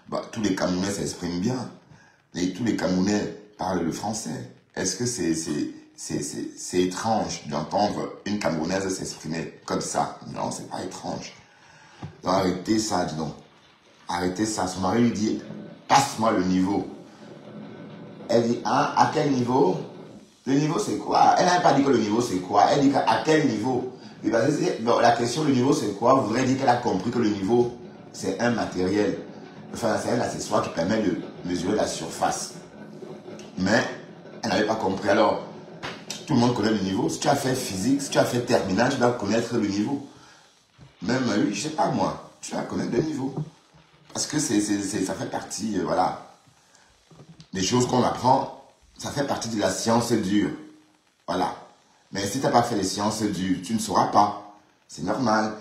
Bah, tous les Camerounais s'expriment bien. Et tous les Camerounais parlent le français. Est-ce que c'est étrange d'entendre une Camerounaise s'exprimer comme ça? Non, c'est pas étrange. Donc arrêtez ça, dis donc. Arrêtez ça. Son mari lui dit, passe-moi le niveau. Elle dit, hein, à quel niveau? Le niveau c'est quoi? Elle n'a pas dit que le niveau c'est quoi. Elle dit à quel niveau? Et parce que bon, la question, le niveau c'est quoi, voudrait dire qu'elle a compris que le niveau c'est un matériel. Enfin, c'est un accessoire qui permet de mesurer la surface. Mais elle n'avait pas compris. Alors, tout le monde connaît le niveau. Si tu as fait physique, si tu as fait terminale, tu dois connaître le niveau. Même lui, je ne sais pas moi, tu dois connaître le niveau. Parce que ça fait partie, voilà, des choses qu'on apprend. Ça fait partie de la science dure. Voilà. Mais si tu n'as pas fait les sciences dures, tu ne sauras pas. C'est normal.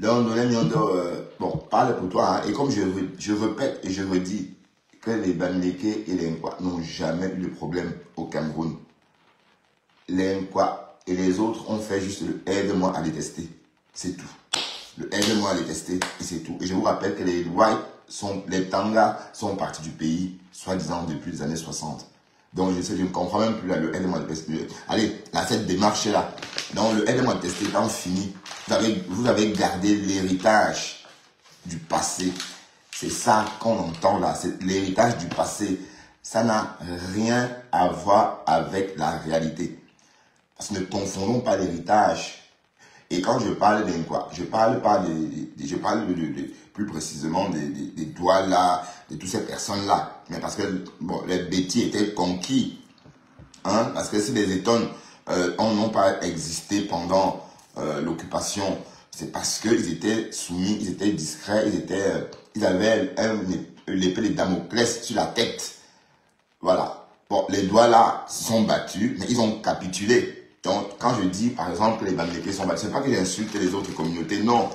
Bon, parle pour toi. Hein. Et comme je répète et je redis que les Bamileke et les Nkwa n'ont jamais eu de problème au Cameroun. Les Nkwa et les autres ont fait juste le aide-moi à les tester. C'est tout. Le aide-moi à les tester et c'est tout. Et je vous rappelle que les Whites, les Tanga sont partis du pays, soi-disant depuis les années 60. Donc je ne comprends même plus là, le aide-moi à tester. Allez, là, cette démarche-là. Donc le aide-moi à tester étant fini, vous avez gardé l'héritage du passé. C'est ça qu'on entend là, c'est l'héritage du passé. Ça n'a rien à voir avec la réalité. Parce que ne confondons pas l'héritage. Et quand je parle de quoi, je parle pas je parle plus précisément des doigts là, de toutes ces personnes là. Mais parce que bon, les bêtis étaient conquis. Hein, parce que si les États n'ont pas existé pendant l'occupation, c'est parce qu'ils étaient soumis, ils étaient discrets, ils avaient l'épée de Damoclès sur la tête. Voilà. Bon, les doigts là sont battus, mais ils ont capitulé. Donc, quand je dis, par exemple, que les Bamileke sont battus, c'est pas que j'insulte les autres communautés, non.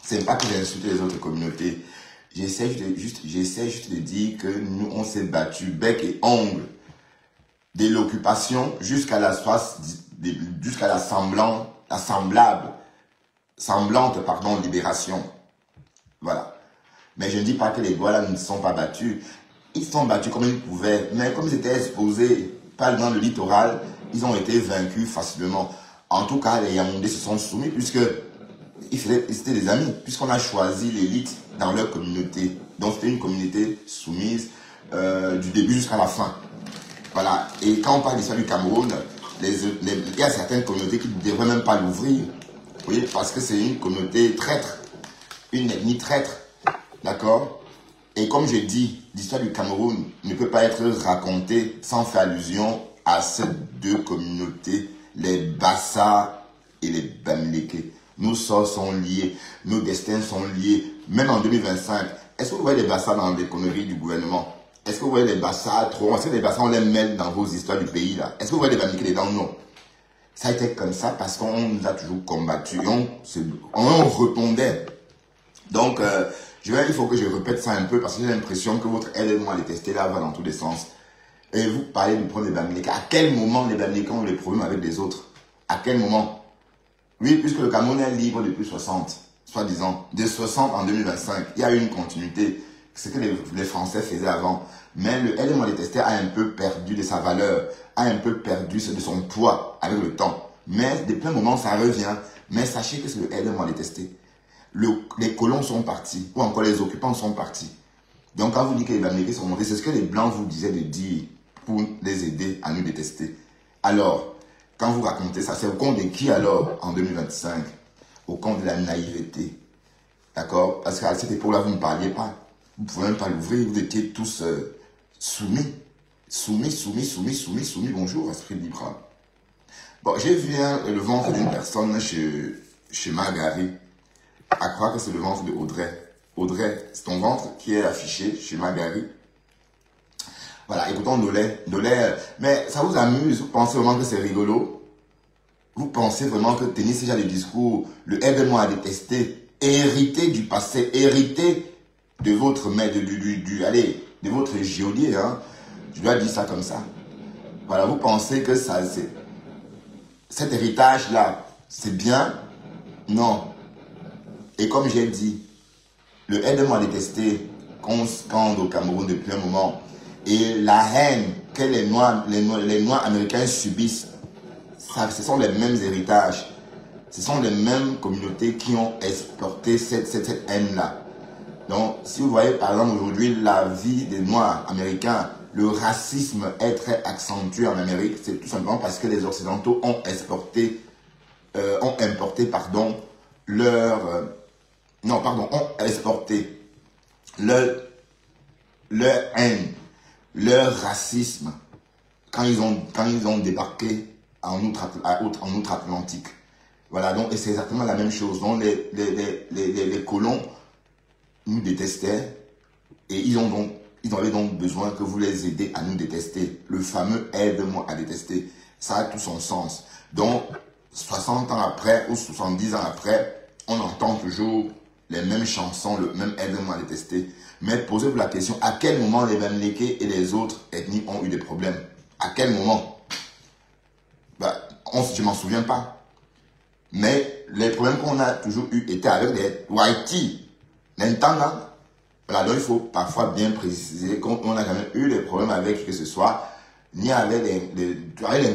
C'est pas que j'insulte les autres communautés. J'essaie juste de dire que nous, on s'est battus bec et ongle de l'occupation jusqu'à la semblante libération. Voilà. Mais je ne dis pas que les doigts là ne sont pas battus. Ils sont battus comme ils pouvaient, mais comme ils étaient exposés pas dans le littoral, ils ont été vaincus facilement. En tout cas, les Yaoundés se sont soumis puisque ils étaient des amis, puisqu'on a choisi l'élite dans leur communauté. Donc c'était une communauté soumise du début jusqu'à la fin. Voilà. Et quand on parle d'histoire du Cameroun, il y a certaines communautés qui ne devraient même pas l'ouvrir. Vous voyez, parce que c'est une communauté traître, une ethnie traître. D'accord? Et comme je dis, l'histoire du Cameroun ne peut pas être racontée sans faire allusion à ces deux communautés, les Bassa et les Bamileke. Nos sorts sont liés, nos destins sont liés, même en 2025. Est-ce que vous voyez les Bassa dans les conneries du gouvernement? Est-ce que vous voyez les Bassa trop? Est-ce que les Bassa, on les mêle dans vos histoires du pays là? Est-ce que vous voyez les Bamileke dedans? Non. Ça a été comme ça parce qu'on nous a toujours combattus, on répondait. Donc, il faut que je répète ça un peu parce que j'ai l'impression que votre aide-moi à les tester là va dans tous les sens. Et vous parlez du problème des Bamileke. À quel moment les Bamileke ont des problèmes avec les autres? À quel moment? Oui, puisque le Cameroun est libre depuis 60, soi-disant. De 60 en 2025, il y a eu une continuité. C'est ce que les Français faisaient avant. Mais le aide-moi à les tester a un peu perdu de sa valeur, a un peu perdu de son poids avec le temps. Mais de plein moments, ça revient. Mais sachez que c'est le aide-moi à les tester. Les colons sont partis, ou encore les occupants sont partis. Donc quand vous dites que les Bamileke sont montés, c'est ce que les Blancs vous disaient de dire pour les aider à nous détester. Alors, quand vous racontez ça, c'est au compte de qui alors en 2025? Au compte de la naïveté. D'accord? Parce qu'à cette époque-là, vous ne parliez pas. Vous ne pouvez même pas l'ouvrir, vous étiez tous soumis. Soumis. Bonjour, esprit libre. Bon, j'ai vu le ventre d'une personne chez Margari. À croire que c'est le ventre de Audrey. Audrey, c'est ton ventre qui est affiché chez Margari. Voilà, écoutons Nolay. Mais ça vous amuse, vous pensez vraiment que c'est rigolo? Vous pensez vraiment que tenir ce genre de discours, le aide-moi à détester, hérité du passé, hérité de votre maître, de votre geôlier, hein? Je dois dire ça comme ça. Voilà, vous pensez que cet héritage-là, c'est bien? Non. Et comme j'ai dit, le aide-moi à détester qu'on scande au Cameroun depuis un moment. Et la haine que les Noirs américains subissent, ça, ce sont les mêmes héritages. Ce sont les mêmes communautés qui ont exporté cette haine-là. Donc, si vous voyez par exemple aujourd'hui la vie des Noirs américains, le racisme est très accentué en Amérique, c'est tout simplement parce que les Occidentaux ont exporté leur haine, leur racisme quand ils ont débarqué en outre-Atlantique. Voilà, donc, et c'est exactement la même chose. Donc, les colons nous détestaient et ils avaient donc besoin que vous les aidiez à nous détester. Le fameux « aide-moi à détester », ça a tout son sens. Donc, 60 ans après ou 70 ans après, on entend toujours les mêmes chansons, le même « aide-moi à détester ». Mais posez-vous la question, à quel moment les Bamileke et les autres ethnies ont eu des problèmes? À quel moment? Je ne m'en souviens pas. Mais les problèmes qu'on a toujours eu étaient avec les Whitey. L'Intanga. Voilà, donc il faut parfois bien préciser qu'on n'a jamais eu des problèmes avec qui que ce soit, ni avec les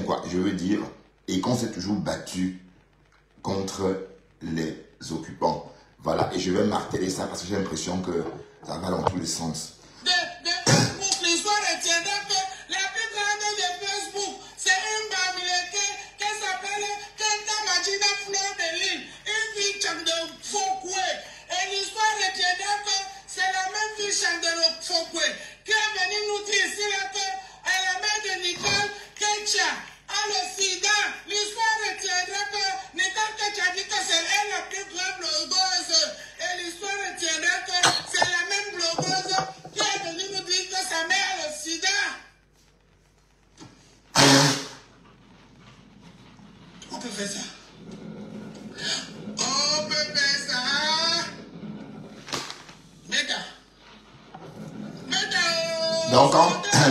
quoi, je veux dire, et qu'on s'est toujours battu contre les occupants. Voilà, et je vais marteler ça parce que j'ai l'impression que ça va dans tous les sens. L'histoire retiendra que la plus grande de Facebook, c'est une Bamileke qui s'appelle Kenta Majina Fleur de Lille, une fille de Fokwe. Et l'histoire retiendra que c'est la même fille de Fokwe qui est venue nous dire ici que elle est la mère de Nicole Ketcha a le sida. L'histoire retiendra que Nicole Ketcha dit que c'est elle la plus grande blogueuse. Et l'histoire retiendra que c'est la même blogueuse qui est venue nous dire que sa mère a le sida. On peut faire ça. On peut faire ça.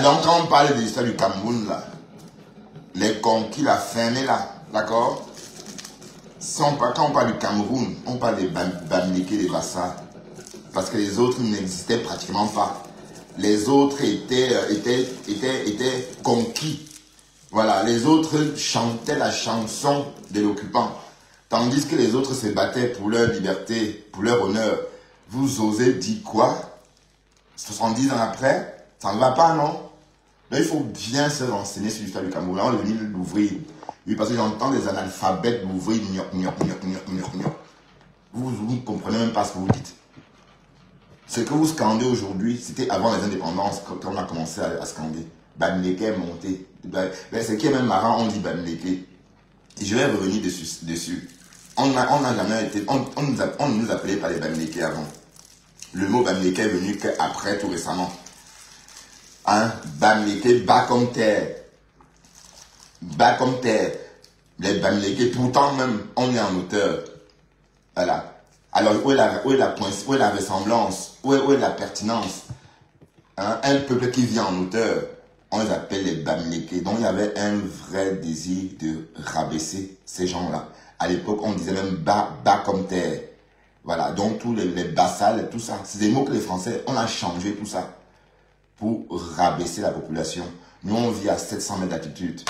Donc quand on parle de l'histoire du Cameroun, là, les conquis, la fermée, là, d'accord? Quand on parle du Cameroun, on parle des Bamileke, des Bassa, parce que les autres n'existaient pratiquement pas. Les autres étaient conquis. Voilà, les autres chantaient la chanson de l'occupant, tandis que les autres se battaient pour leur liberté, pour leur honneur. Vous osez dire quoi? 70 ans après? Ça ne va pas, non? Là, il faut bien se renseigner sur l'histoire du Cameroun. Là, on est venu l'ouvrir. Oui, parce que j'entends des analphabètes l'ouvrir. Vous ne comprenez même pas ce que vous dites. Ce que vous scandez aujourd'hui, c'était avant les indépendances, quand on a commencé à scander. Bamileke est monté. Ce qui est même marrant, on dit Bamileke. Et je vais revenir dessus. On n'a jamais été... On ne nous appelait pas les Bamileke avant. Le mot Bamileke est venu qu'après, tout récemment. Hein? Bamileke, bas comme terre. Bas comme terre. Les Bamileke, pourtant même, on est en hauteur. Voilà. Alors, où est la ressemblance? Où est la pertinence? Hein? Un peuple qui vit en hauteur, on les appelle les Bamileke. Donc, il y avait un vrai désir de rabaisser ces gens-là. À l'époque, on disait même bas comme terre. Voilà, donc tous les bassales, tout ça, c'est des mots que les Français, on a changé tout ça pour rabaisser la population. Nous, on vit à 700 mètres d'altitude.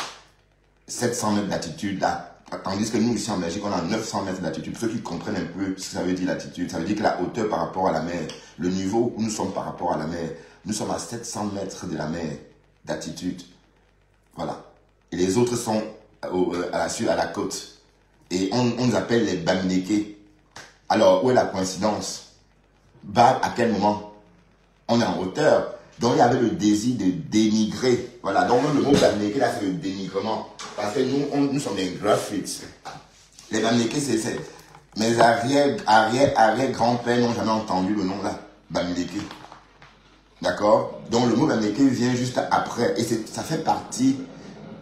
700 mètres d'altitude, là. Tandis que nous, ici en Belgique, on a 900 mètres d'altitude. Pour ceux qui comprennent un peu ce que ça veut dire l'altitude, ça veut dire que la hauteur par rapport à la mer, le niveau où nous sommes par rapport à la mer, nous sommes à 700 mètres de la mer d'altitude. Voilà. Et les autres sont à la côte. Et on nous appelle les Bamileke. Alors, où est la coïncidence? À quel moment? On est en hauteur. Donc, il y avait le désir de dénigrer. Voilà. Donc, le mot Bamileke, là, c'est le dénigrement. Parce que nous sommes des graphites. Les Bamileke, c'est... Mes arrière-grands-pères n'ont jamais entendu le nom là. Bamileke. D'accord? Donc, le mot Bamileke vient juste après. Et ça fait partie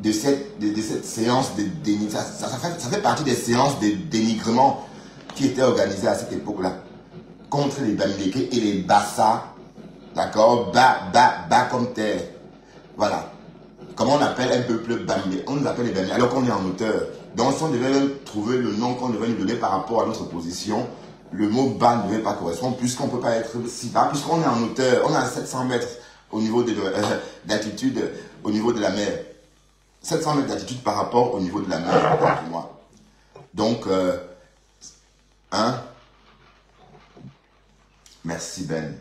de cette séance de dénigrement. Ça fait partie des séances de dénigrement qui étaient organisées à cette époque-là. Contre les Bamileke et les Bassa. D'accord? Bas comme terre. Voilà. Comment on appelle un peuple Bamileke? On nous appelle les Bamileke alors qu'on est en hauteur. Donc si on devait trouver le nom qu'on devait nous donner par rapport à notre position, le mot bas ne devait pas correspondre, puisqu'on ne peut pas être si bas, puisqu'on est en hauteur, on est à 700 mètres au niveau d'altitude au niveau de la mer. 700 mètres d'altitude par rapport au niveau de la mer, pour moi. Donc, merci Ben.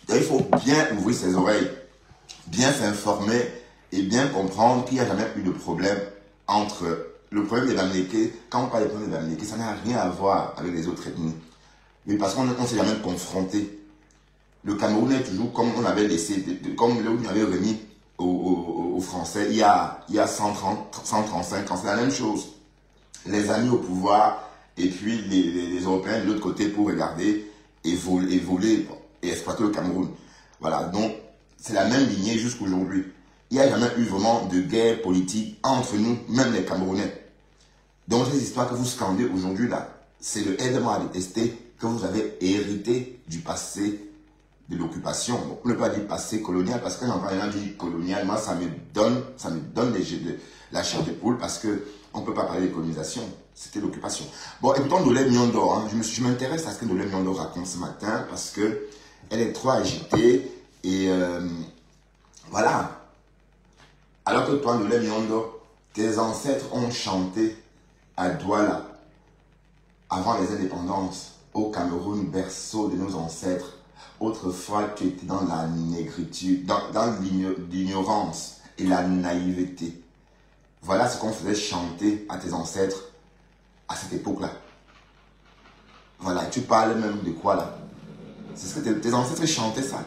Et il faut bien ouvrir ses oreilles, bien s'informer et bien comprendre qu'il n'y a jamais eu de problème entre le problème des Bamileke. Quand on parle des problèmes des Bamileke, ça n'a rien à voir avec les autres ethnies. Mais parce qu'on ne s'est jamais confronté. Le Cameroun est toujours comme on avait laissé, comme on avait remis aux Français il y a 135 ans. C'est la même chose. Les amis au pouvoir et puis les Européens de l'autre côté pour regarder et voler et exploiter le Cameroun. Voilà, donc c'est la même lignée jusqu'aujourd'hui. Il n'y a jamais eu vraiment de guerre politique entre nous, même les Camerounais. Donc ces histoires que vous scandez aujourd'hui là, c'est le aide-moi à détester que vous avez hérité du passé de l'occupation. On ne peut pas dire passé colonial parce que j'entends rien dire colonial. Moi, ça me donne la chair de poule parce que on ne peut pas parler de colonisation. C'était l'occupation. Bon, écoutons Ndolé Miondo. Hein. Je m'intéresse à ce que Ndolé Miondo raconte ce matin parce que elle est trop agitée et voilà. Alors que toi, Ndolé Miondo, tes ancêtres ont chanté à Douala avant les indépendances, au Cameroun, berceau de nos ancêtres. Autrefois, tu étais dans la négritude, dans l'ignorance et la naïveté. Voilà ce qu'on faisait chanter à tes ancêtres à cette époque-là. Voilà, tu parles même de quoi là? C'est ce que tes ancêtres chantaient ça.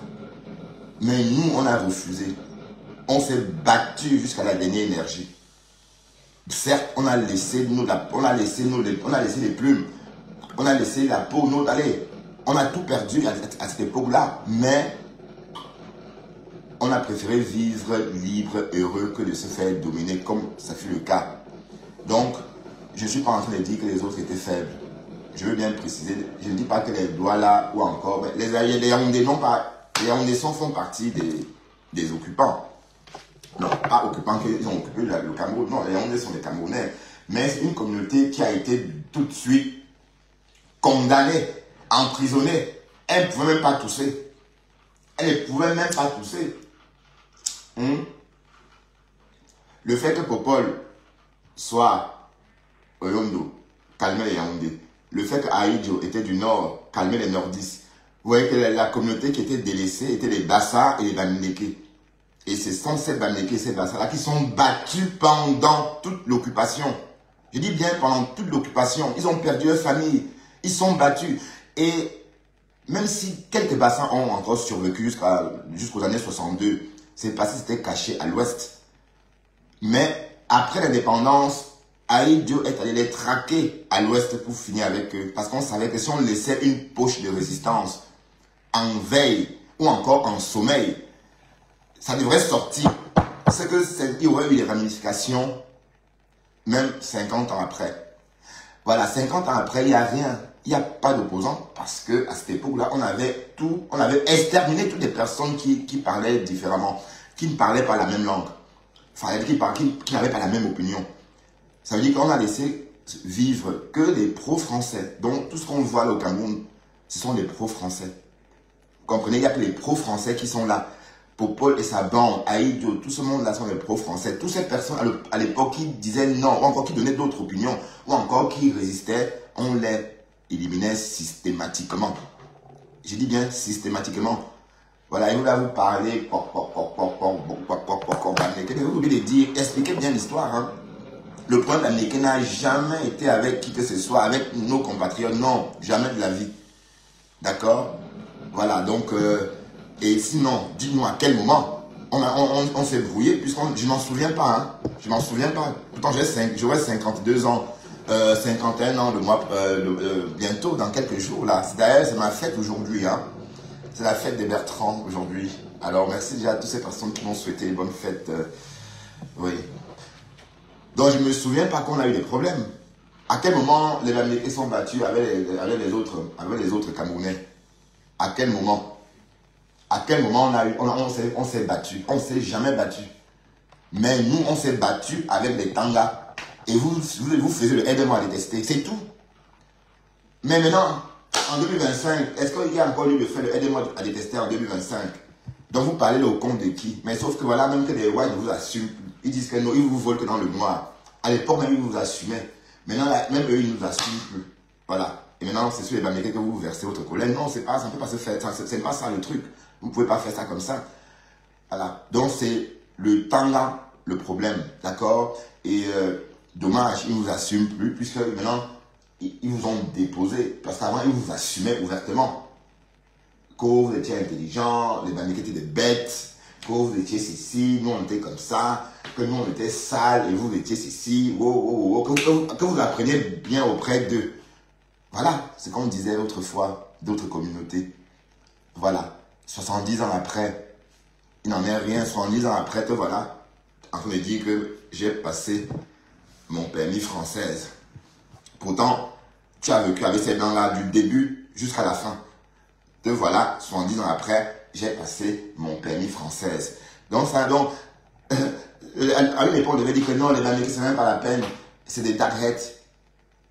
Mais nous, on a refusé. On s'est battu jusqu'à la dernière énergie. Certes, on a laissé les plumes, on a laissé la peau, allez, on a tout perdu à cette époque-là, mais on a préféré vivre libre, heureux, que de se faire dominer comme ça fut le cas. Donc, je ne suis pas en train de dire que les autres étaient faibles. Je veux bien préciser, je ne dis pas que les Douala ou encore, les Yaoundés font partie des occupants. Non, pas occupants qu'ils ont occupé le Cameroun. Non, les Yaoundés sont des Camerounais. Mais c'est une communauté qui a été tout de suite condamnée, emprisonnée. Elle ne pouvait même pas tousser. Le fait que Popol soit au Yondo, calmait les Yaoundés. Le fait que Aïdjo était du nord, calmait les nordistes. Vous voyez que la communauté qui était délaissée était les Bassa et les Bamileke. Et ce sont ces Bamileke et ces Bassa-là qui sont battus pendant toute l'occupation. Je dis bien pendant toute l'occupation. Ils ont perdu leur famille. Ils sont battus. Et même si quelques Bassins ont encore survécu jusqu'aux années 62, c'est parce qu'ils étaient cachés à l'ouest. Mais après l'indépendance, Aïdjo est allé les traquer à l'ouest pour finir avec eux. Parce qu'on savait que si on laissait une poche de résistance en veille ou encore en sommeil, ça devrait sortir. C'est qu'il y aurait eu des ramifications même 50 ans après. Voilà, 50 ans après, il n'y a rien. Il n'y a pas d'opposants parce que à cette époque-là, on avait exterminé toutes les personnes qui parlaient différemment, qui ne parlaient pas la même langue, enfin, qui n'avaient pas la même opinion. Ça veut dire qu'on a laissé vivre que les pro-français. Donc, tout ce qu'on voit là au Cameroun, ce sont des pro-français. Vous comprenez, il n'y a que les pro-français qui sont là. Popol et sa bande, Aïdjo, tout ce monde-là sont des pro-français. Toutes ces personnes à l'époque qui disaient non, ou encore qui donnaient d'autres opinions, ou encore qui résistaient, on les éliminait systématiquement. Je dis bien systématiquement. Voilà, il va vous parler, vous oubliez de dire, expliquez bien l'histoire. Hein. Le point d'Amérique n'a jamais été avec qui que ce soit, avec nos compatriotes, non, jamais de la vie. D'accord? Voilà, donc, et sinon, dis-moi à quel moment on s'est brouillé, je m'en souviens pas, hein. Je m'en souviens pas. Pourtant, j'aurai 52 ans, 51 ans, bientôt, dans quelques jours, là. D'ailleurs, c'est ma fête aujourd'hui, hein. C'est la fête des Bertrands aujourd'hui. Alors, merci déjà à toutes ces personnes qui m'ont souhaité bonne fête. Oui. Donc, je me souviens pas qu'on a eu des problèmes. À quel moment les Bamileke sont battus avec les autres Camerounais? À quel moment? À quel moment on s'est battu? On ne s'est jamais battu. Mais nous, on s'est battu avec les Tangas. Et vous faisiez le aide-moi à détester. C'est tout. Mais maintenant, en 2025, est-ce qu'il y a encore lieu de faire le aide-moi à détester en 2025? Donc vous parlez au compte de qui? Mais sauf que voilà, même que les whites vous assument. Ils disent que non, ils vous volent que dans le noir. À l'époque, même ils vous assumaient. Maintenant, là, même eux, ils ne nous assument plus. Voilà. Et maintenant, c'est sur les Américains que vous versez votre colère. Non, c'est pas, ça ne peut pas se faire. C'est pas ça le truc. Vous ne pouvez pas faire ça comme ça. Voilà. Donc c'est le temps là, le problème. D'accord? Et dommage, ils ne vous assument plus, puisque maintenant, ils vous ont déposé. Parce qu'avant, ils vous assumaient ouvertement. Que vous étiez intelligent, les Américains étaient des bêtes, que vous étiez ceci, nous on était comme ça, que nous on était sales et vous étiez ceci, que vous appreniez bien auprès d'eux. Voilà ce qu'on disait autrefois d'autres communautés. Voilà, 70 ans après, il n'en est rien, 70 ans après, te voilà, en train de dire que j'ai passé mon permis française. Pourtant, tu as vécu avec ces blancs-là du début jusqu'à la fin. Te voilà, 70 ans après, j'ai passé mon permis française. Donc, ça, donc, à une époque, on devait dire que non, les Américains, c'est même pas la peine. C'est des darrettes.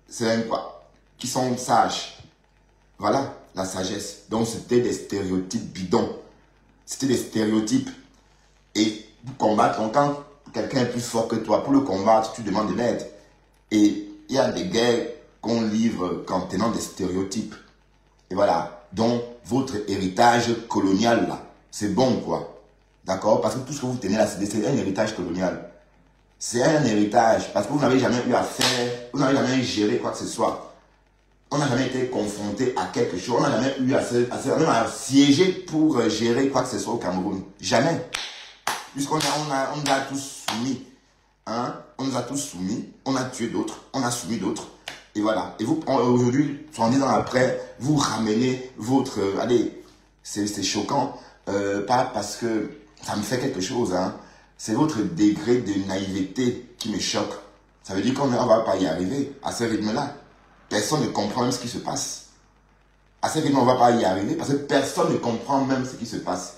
C'est même quoi? Qui sont sages. Voilà, la sagesse. Donc, c'était des stéréotypes bidons. C'était des stéréotypes. Et pour combattre, donc, quand quelqu'un est plus fort que toi, pour le combattre, tu demandes de l'aide. Et il y a des guerres qu'on livre contenant des stéréotypes. Et voilà. Donc, votre héritage colonial, là, c'est bon, quoi. D'accord? Parce que tout ce que vous tenez là, c'est un héritage colonial. C'est un héritage. Parce que vous n'avez jamais eu à faire, vous n'avez jamais géré quoi que ce soit. On n'a jamais été confronté à quelque chose. On n'a jamais eu à siéger pour gérer quoi que ce soit au Cameroun. Jamais. Puisqu'on nous a tous soumis. Hein? On nous a tous soumis. On a tué d'autres. On a soumis d'autres. Et voilà. Et vous, aujourd'hui, 70 ans après, vous ramenez votre... allez, c'est choquant. Pas parce que ça me fait quelque chose. Hein. C'est votre degré de naïveté qui me choque. Ça veut dire qu'on ne va pas y arriver à ce rythme-là. Personne ne comprend même ce qui se passe. À ce rythme, on ne va pas y arriver parce que personne ne comprend même ce qui se passe.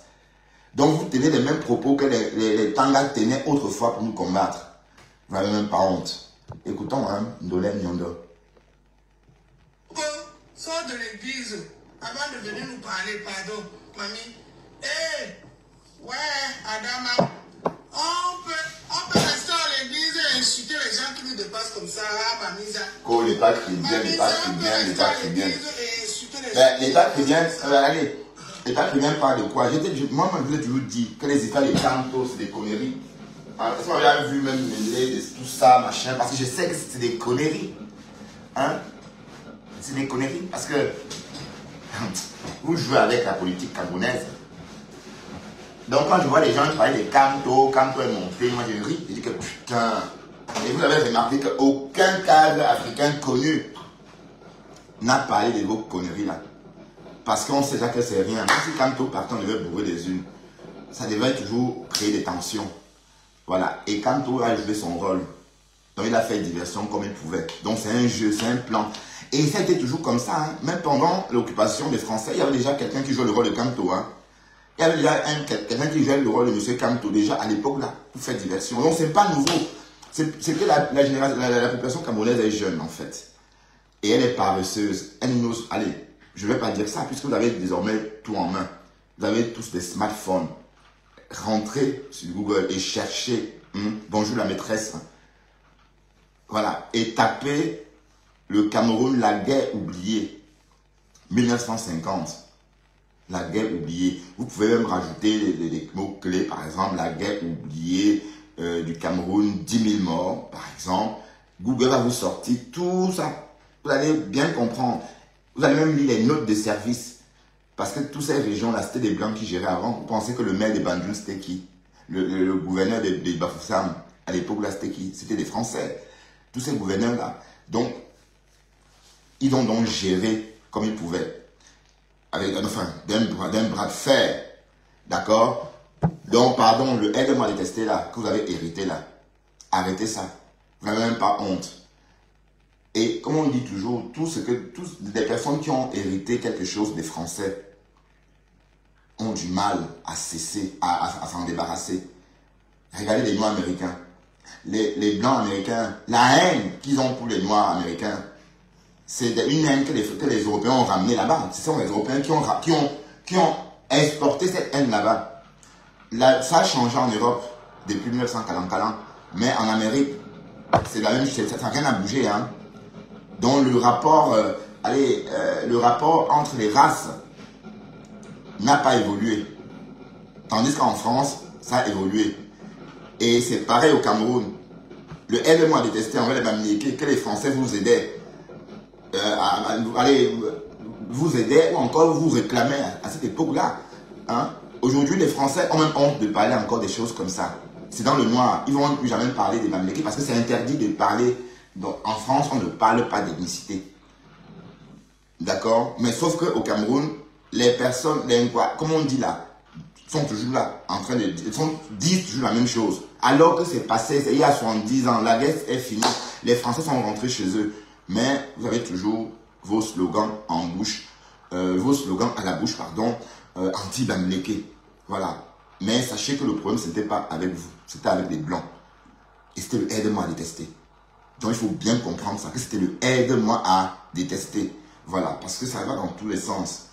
Donc, vous tenez les mêmes propos que les Tangas tenaient autrefois pour nous combattre. Vous n'avez même pas honte. Écoutons, hein, Ndolé Nyondo. Sors de l'église avant de venir nous parler, pardon, mamie. Ouais, Adama, on peut rester à l'église et insulter les gens qui nous dépassent comme ça, mamie. Oh, l'État chrétien, l'État chrétien. L'État chrétien, allez, l'État chrétien parle de quoi? Moi, je vous ai toujours dit que les États, les cantos, c'est des conneries. Est-ce que vous avez vu même tout ça, machin? Parce que je sais que c'est des conneries. Hein? C'est des conneries parce que vous jouez avec la politique camerounaise. Donc quand je vois les gens qui parlaient des Camto est monté, moi je ris, je dis que putain. Et vous avez remarqué qu'aucun cadre africain connu n'a parlé de vos conneries là. Parce qu'on sait déjà que c'est rien. Même si Camto partant devait bourrer des unes, ça devait toujours créer des tensions. Voilà. Et Camto a joué son rôle. Donc il a fait diversion comme il pouvait. Donc c'est un jeu, c'est un plan. Et ça a été toujours comme ça. Hein. Même pendant l'occupation des Français, il y avait déjà quelqu'un qui jouait le rôle de Camto. Hein. Il y avait déjà quelqu'un qui jouait le rôle de M. Camto déjà à l'époque là, pour faire diversion. Donc c'est pas nouveau. C'est que la population camerounaise est jeune en fait. Et elle est paresseuse. Elle n'ose. Allez, je ne vais pas dire ça puisque vous avez désormais tout en main. Vous avez tous des smartphones. Rentrez sur Google et cherchez bonjour la maîtresse. Voilà. Et tapez le Cameroun, la guerre oubliée. 1950. La guerre oubliée. Vous pouvez même rajouter des mots-clés, par exemple, la guerre oubliée du Cameroun, 10 000 morts, par exemple. Google va vous sortir tout ça. Vous allez bien comprendre. Vous allez même lire les notes de service. Parce que toutes ces régions-là, c'était des Blancs qui géraient avant. Vous pensez que le maire de Banjul, c'était qui? Le gouverneur de Bafoussam, à l'époque, là, c'était qui? C'était des Français. Tous ces gouverneurs-là. Donc, ils ont donc géré comme ils pouvaient. Avec, enfin, d'un bras de fer. D'accord? Donc, pardon, le aide-moi à détester là, que vous avez hérité là. Arrêtez ça. Vous n'avez même pas honte. Et comme on dit toujours, les personnes qui ont hérité quelque chose des Français ont du mal à cesser, à s'en débarrasser. Regardez les Noirs américains. Les Blancs américains, la haine qu'ils ont pour les Noirs américains. C'est une haine que les Européens ont ramenée là-bas. Ce sont les Européens qui ont exporté cette haine là-bas. Ça a changé en Europe depuis 1940, mais en Amérique, c'est la même chose, ça n'a rien à bouger. Hein. Donc le rapport, le rapport entre les races n'a pas évolué. Tandis qu'en France, ça a évolué. Et c'est pareil au Cameroun. Le aide-moi à détester envers les Bamileke, que les Français vous aidaient, vous aidaient ou encore vous réclamaient à cette époque-là. Hein? Aujourd'hui, les Français ont même honte de parler encore des choses comme ça. C'est dans le noir. Ils ne vont plus jamais parler des Bamileke parce que c'est interdit de parler. Donc, en France, on ne parle pas d'ethnicité. D'accord? Mais sauf qu'au Cameroun, les personnes, comme on dit là, sont toujours là, en train de disent toujours la même chose. Alors que c'est passé, il y a 70 ans, la guerre est finie, les Français sont rentrés chez eux. Mais vous avez toujours vos slogans en bouche, vos slogans à la bouche, pardon, anti-Bamileke. Voilà. Mais sachez que le problème, ce n'était pas avec vous, c'était avec les Blancs. Et c'était le aide-moi à détester. Donc il faut bien comprendre ça, que c'était le aide-moi à détester. Voilà, parce que ça va dans tous les sens.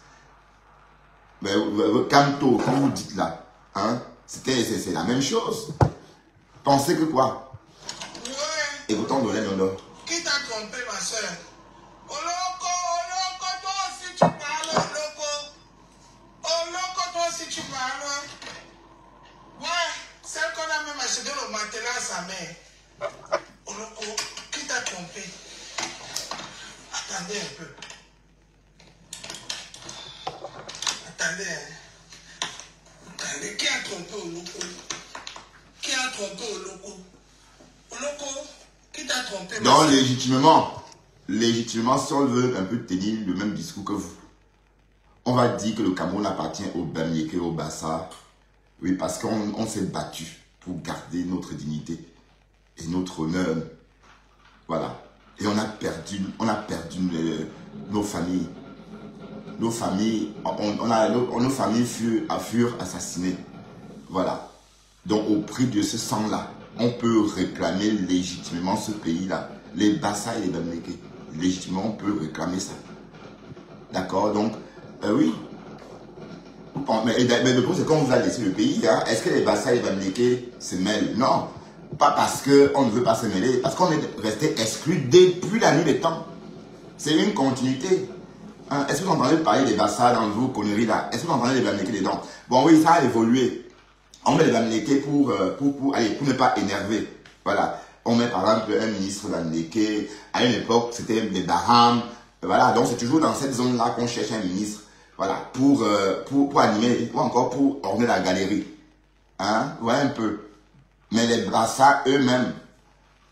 Canto, comme vous dites là, hein, c'est la même chose. Pensez que quoi? Ouais. Et pourtant, on donnait l'honneur. Qui t'a trompé, ma soeur? Oloko, toi aussi tu parles, Oloko. Oloko, toi aussi tu parles. Ouais, celle qu'on a même acheté le matelas à sa mère. Oloko, qui t'a trompé? Attendez un peu. Attendez. Attendez, qui a trompé Oloko? Qui a trompé Oloko? Oloko, qui t'a trompé? Donc, légitimement, si on veut un peu tenir le même discours que vous, on va dire que le Cameroun appartient au Bamileke, au Bassa. Oui, parce qu'on s'est battu pour garder notre dignité et notre honneur. Voilà. Et on a perdu nos familles. Nos familles, nos familles furent assassinées. Voilà. Donc, au prix de ce sang-là, on peut réclamer légitimement ce pays-là. Les Bassa et les Bamileke. Légitimement, on peut réclamer ça. D'accord? Donc, oui. Mais le problème, c'est quand on vous a laissé le pays, hein, est-ce que les Bassa et les Bamileke se mêlent? Non. Pas parce qu'on ne veut pas se mêler, parce qu'on est resté exclus depuis la nuit des temps. C'est une continuité. Hein? Est-ce que vous entendez parler des Bassa dans vos conneries là? Est-ce que vous entendez les Bamileke dedans? Bon, oui, ça a évolué. On met les Bamileke pour ne pas énerver. Voilà. On met par exemple un ministre Bamileke. À une époque, c'était les Baham. Voilà. Donc, c'est toujours dans cette zone-là qu'on cherche un ministre. Voilà. Pour animer, ou encore pour orner la galerie. Hein? Ouais, un peu. Mais les Bassa eux-mêmes,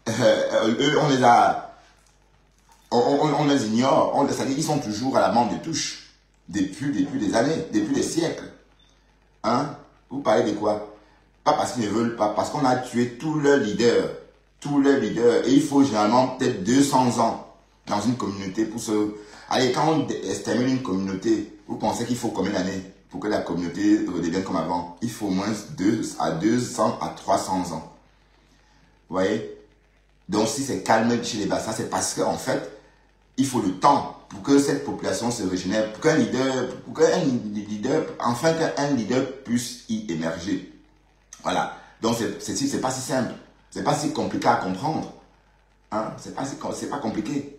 eux, on les a. On les ignore. C'est-à-dire qu'ils sont toujours à la bande de touche. Depuis des années, depuis des siècles. Hein? Vous parlez de quoi? Pas parce qu'ils ne veulent pas, parce qu'on a tué tous leurs leaders. Tous leurs leaders. Et il faut généralement peut-être 200 ans dans une communauté pour se... Allez, quand on extermine une communauté, vous pensez qu'il faut combien d'années pour que la communauté redevienne comme avant? Il faut au moins 200 à 300 ans. Vous voyez? Donc si c'est calme chez les Bassa, c'est parce qu'en fait, il faut le temps pour que cette population se régénère, pour qu'un leader, enfin qu'un leader puisse y émerger. Voilà. Donc c'est pas si simple, c'est pas si compliqué à comprendre. Hein? C'est pas compliqué.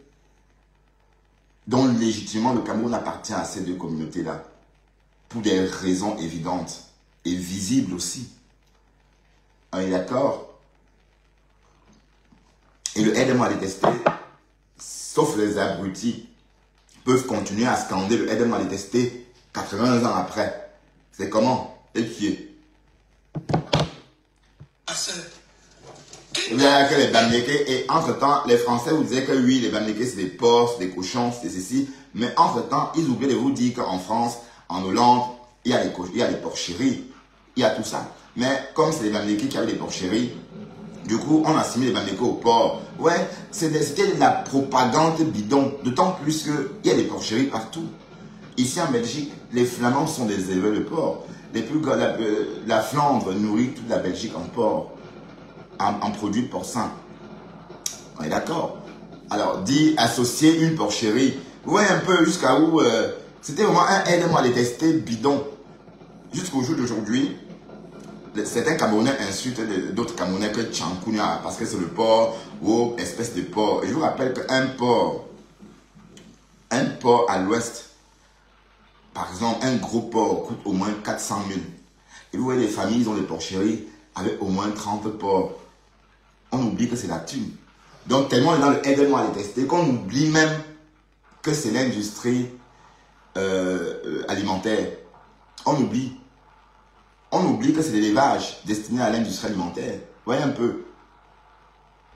Donc légitimement, le Cameroun appartient à ces deux communautés-là, pour des raisons évidentes et visibles aussi. On est d'accord? Et le aide-moi à détester, sauf les abrutis, peuvent continuer à scander le aide-moi à détester 80 ans après. C'est comment? Et qui est? Il y a que les Bamileke, et entre-temps, les Français vous disaient que oui, les Bamileke c'est des porcs, c'est des cochons, c'est ceci. Mais entre-temps, ils oublient de vous dire qu'en France, en Hollande, il y a les porcheries, il y a tout ça. Mais comme c'est les Bamileke qui avaient des porcheries, du coup, on a assimilé les Bamileke aux porcs. Ouais, c'était de la propagande bidon. D'autant plus qu'il y a des porcheries partout. Ici en Belgique, les Flamands sont des éleveurs de porcs. La Flandre nourrit toute la Belgique en porc, en produits porcins. On est d'accord? Alors, dit associer une porcherie. Vous voyez un peu jusqu'à où c'était vraiment un aide-moi à détester bidon. Jusqu'au jour d'aujourd'hui, certains Camerounais insultent d'autres Camerounais que Tchankounia parce que c'est le porc ou espèce de porc. Et je vous rappelle qu'un porc à l'ouest, par exemple, un gros porc coûte au moins 400 000. Et vous voyez, les familles, ils ont des porcheries avec au moins 30 porcs. On oublie que c'est la thune. Donc, tellement on est dans le aide-moi à détester qu'on oublie même que c'est l'industrie alimentaire. On oublie. On oublie que c'est l'élevage destiné à l'industrie alimentaire. Vous voyez un peu.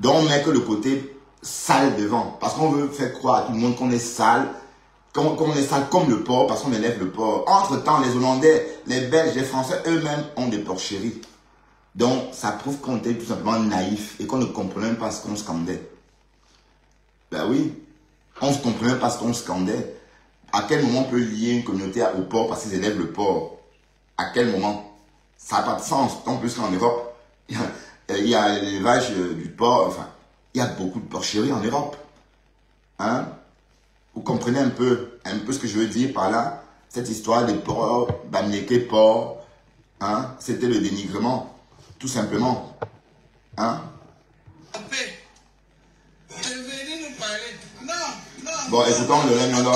Donc, on met que le côté sale devant. Parce qu'on veut faire croire à tout le monde qu'on est sale. Qu'on est sale comme le porc parce qu'on élève le porc. Entre-temps, les Hollandais, les Belges, les Français, eux-mêmes ont des porcheries. Donc, ça prouve qu'on était tout simplement naïf et qu'on ne comprenait pas ce qu'on scandait. Ben oui, on ne comprenait pas ce qu'on scandait. À quel moment on peut lier une communauté au porc parce qu'ils élèvent le porc? À quel moment? Ça n'a pas de sens. En plus, qu'en Europe, il y a l'élevage du porc. Enfin, il y a beaucoup de porcheries en Europe. Hein? Vous comprenez un peu ce que je veux dire par là? Cette histoire des porcs, Bamileke porc, hein? C'était le dénigrement. Tout simplement. Hein? Bon, écoutons le Lem Yondo.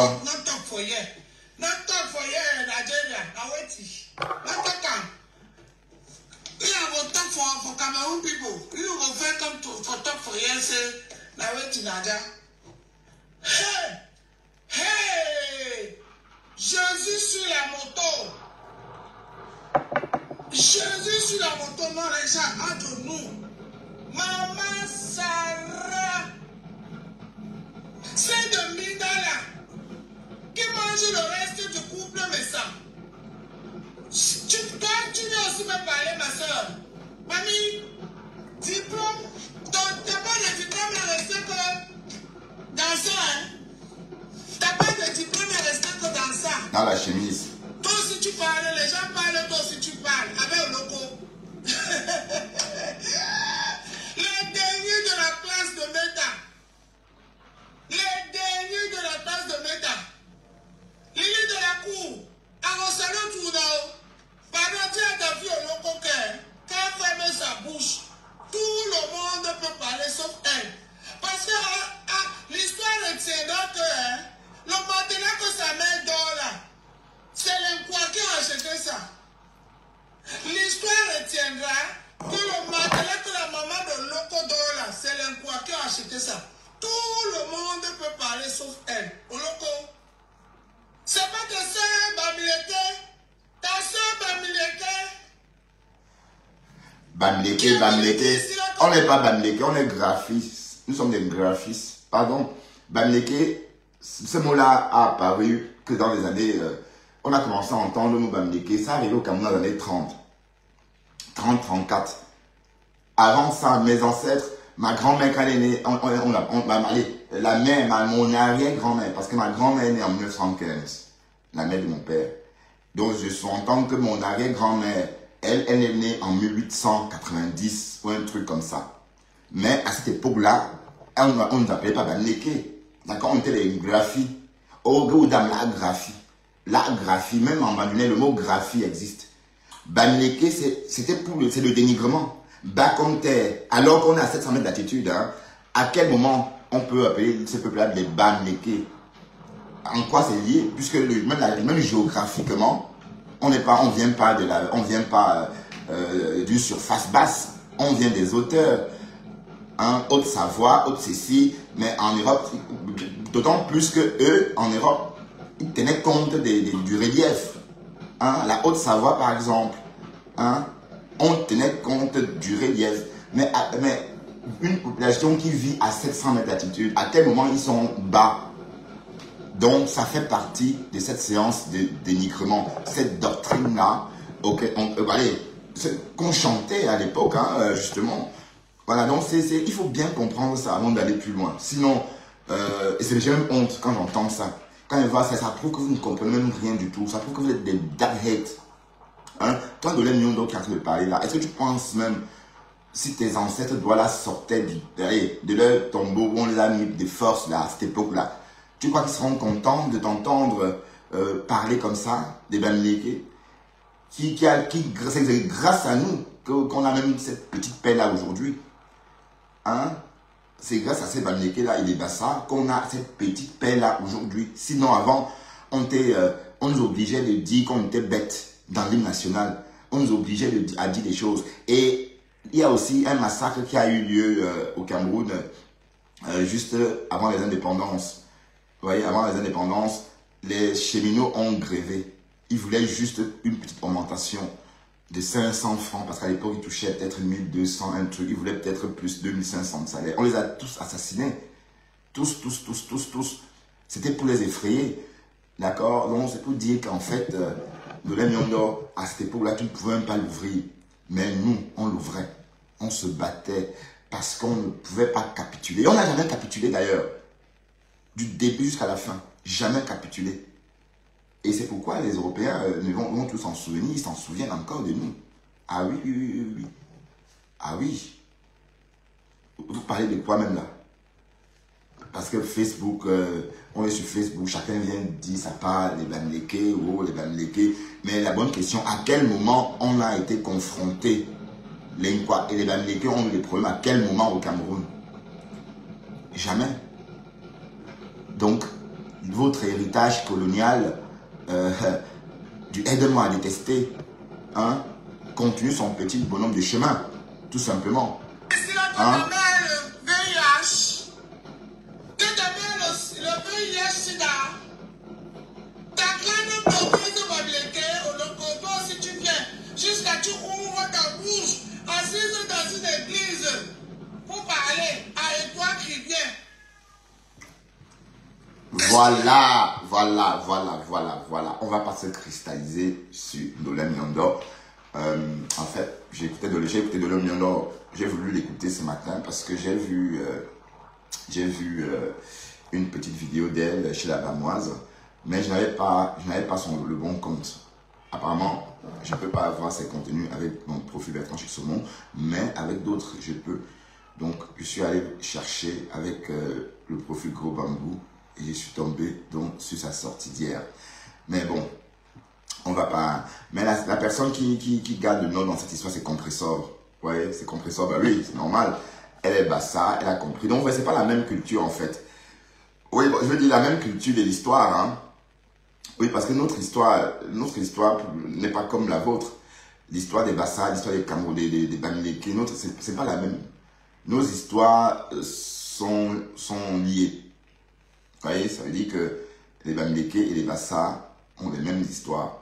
For Cameroon people, you will welcome for talk for years, now wait in Naja. Hey, Jésus sur la moto. Jésus sur la moto, non, les gens, entre nous. Maman Sarah, c'est de 1 000 $. Qui mange le reste du couple, mais ça. Tu veux aussi me parler, ma soeur. Mamie, diplôme, t'as pas de diplôme à rester que dans ça, hein? T'as pas de diplôme à rester que dans ça. Dans la chemise. Toi aussi tu parles, les gens parlent, toi aussi tu parles. Avec le loco. Les derniers de la classe de Meta. Les derniers de la classe de Meta. Lily de la cour. Arrosalo Tournao. Pardon, tu as vu au loco cœur. Quand elle ferme sa bouche, tout le monde peut parler sauf elle. Parce que l'histoire retiendra que le matelas que sa mère dort là, c'est l'enquoi qui a acheté ça. L'histoire retiendra que le matelas que la maman de Loco dort là, c'est l'enquoi qui a acheté ça. Tout le monde peut parler sauf elle. Au Loco, c'est pas ta soeur Bamileke, ta soeur Bamileke. Bamileke. On n'est pas Bamileke, on est graphiste. Nous sommes des graphistes. Pardon. Bamileke, ce mot-là a apparu que dans les années... on a commencé à entendre le mot Bamileke. Ça arrivait au Cameroun dans les années 30. 30-34. Avant ça, mes ancêtres, ma grand-mère, quand elle est née, la mère, mon arrière-grand-mère, parce que ma grand-mère est née en 1915, la mère de mon père. Donc, je sous-entends que mon arrière-grand-mère, elle est née en 1890 ou un truc comme ça. Mais à cette époque-là, on ne nous appelait pas Bamileke. D'accord, on était des graphies. Ou dame, la graphie. La graphie, même en bandunais, le mot graphie existe. Bamileke, c'est le dénigrement. Bas comme terre, alors qu'on est à 700 mètres d'altitude, hein, à quel moment on peut appeler ce peuple-là des Bamileke? En quoi c'est lié? Puisque même géographiquement, on vient pas d'une surface basse, on vient des hauteurs. Hein, Haute-Savoie, Haute-Cécile, mais en Europe, d'autant plus que eux, en Europe, ils tenaient compte du relief. Hein, la Haute-Savoie, par exemple, hein, on tenait compte du relief. Mais une population qui vit à 700 mètres d'altitude, à quel moment ils sont bas? Donc, ça fait partie de cette séance de dénigrement, cette doctrine-là, qu'on chantait à l'époque, hein, justement. Voilà, donc il faut bien comprendre ça avant d'aller plus loin. Sinon, j'ai même honte quand j'entends ça. Quand je vois ça, ça prouve que vous ne comprenez même rien du tout. Ça prouve que vous êtes des dark hate. Hein? Toi, de l'Union, donc, qui est en train de parler là, est-ce que tu penses même si tes ancêtres Douala sortaient de leur tombeau où on les a mis de force là, à cette époque-là, tu crois qu'ils seront contents de t'entendre parler comme ça, des Bamileke, c'est grâce à nous qu'on a même cette petite paix là aujourd'hui. Hein? C'est grâce à ces Bamileke là et les Bassa qu'on a cette petite paix là aujourd'hui. Sinon avant, on nous obligeait de dire qu'on était bêtes dans l'hymne national. On nous obligeait à dire des choses. Et il y a aussi un massacre qui a eu lieu au Cameroun juste avant les indépendances. Vous voyez, avant les indépendances, les cheminots ont grévé. Ils voulaient juste une petite augmentation de 500 francs parce qu'à l'époque, ils touchaient peut-être 1200, un truc. Ils voulaient peut-être plus, 2500 de salaire. On les a tous assassinés. Tous. C'était pour les effrayer. D'accord? Donc, c'est pour dire qu'en fait, Nolem Yondo, à cette époque-là, tu ne pouvais même pas l'ouvrir. Mais nous, on l'ouvrait. On se battait parce qu'on ne pouvait pas capituler. Et on n'a jamais capitulé d'ailleurs. Du début jusqu'à la fin. Jamais capitulé. Et c'est pourquoi les Européens vont tous s'en souvenir. Ils s'en souviennent encore de nous. Ah oui. Ah oui. Vous parlez de quoi même là? Parce que Facebook, on est sur Facebook, chacun vient dire ça parle, les Bamileke, les Bamileke. Mais la bonne question, à quel moment on a été confronté, les Nkwa et les Bamileke ont eu des problèmes, à quel moment au Cameroun? Jamais. Donc, votre héritage colonial, du aide-moi à détester, hein, continue son petit bonhomme de chemin, tout simplement. Hein? Jusqu'à tu ouvres ta bouche, assise dans une église, pour parler à toi qui viens. Voilà. On va pas se cristalliser sur Nolem Yondo. En fait, j'ai écouté Nolem Yondo. J'ai voulu l'écouter ce matin parce que j'ai vu une petite vidéo d'elle chez la Bamoise, mais je n'avais pas le bon compte. Apparemment, je ne peux pas avoir ces contenus avec mon profil Bertrand Chic-Saumon, mais avec d'autres, je peux. Donc, je suis allé chercher avec le profil Gros Bambou et je suis tombé donc, sur sa sortie d'hier. Mais bon, on va pas... Mais la personne qui garde le nom dans cette histoire, c'est Compressor. Vous voyez, c'est Compressor, bah oui, c'est normal. Elle est Bassa, elle a compris. Donc, c'est pas la même culture, en fait. Oui, bon, je veux dire la même culture de l'histoire, hein. Oui, parce que notre histoire n'est pas comme la vôtre. L'histoire des Bassa, l'histoire des Camerounais, des Bamileke, c'est pas la même. Nos histoires sont liées. Vous voyez, ça veut dire que les Bamileke et les Bassa ont les mêmes histoires.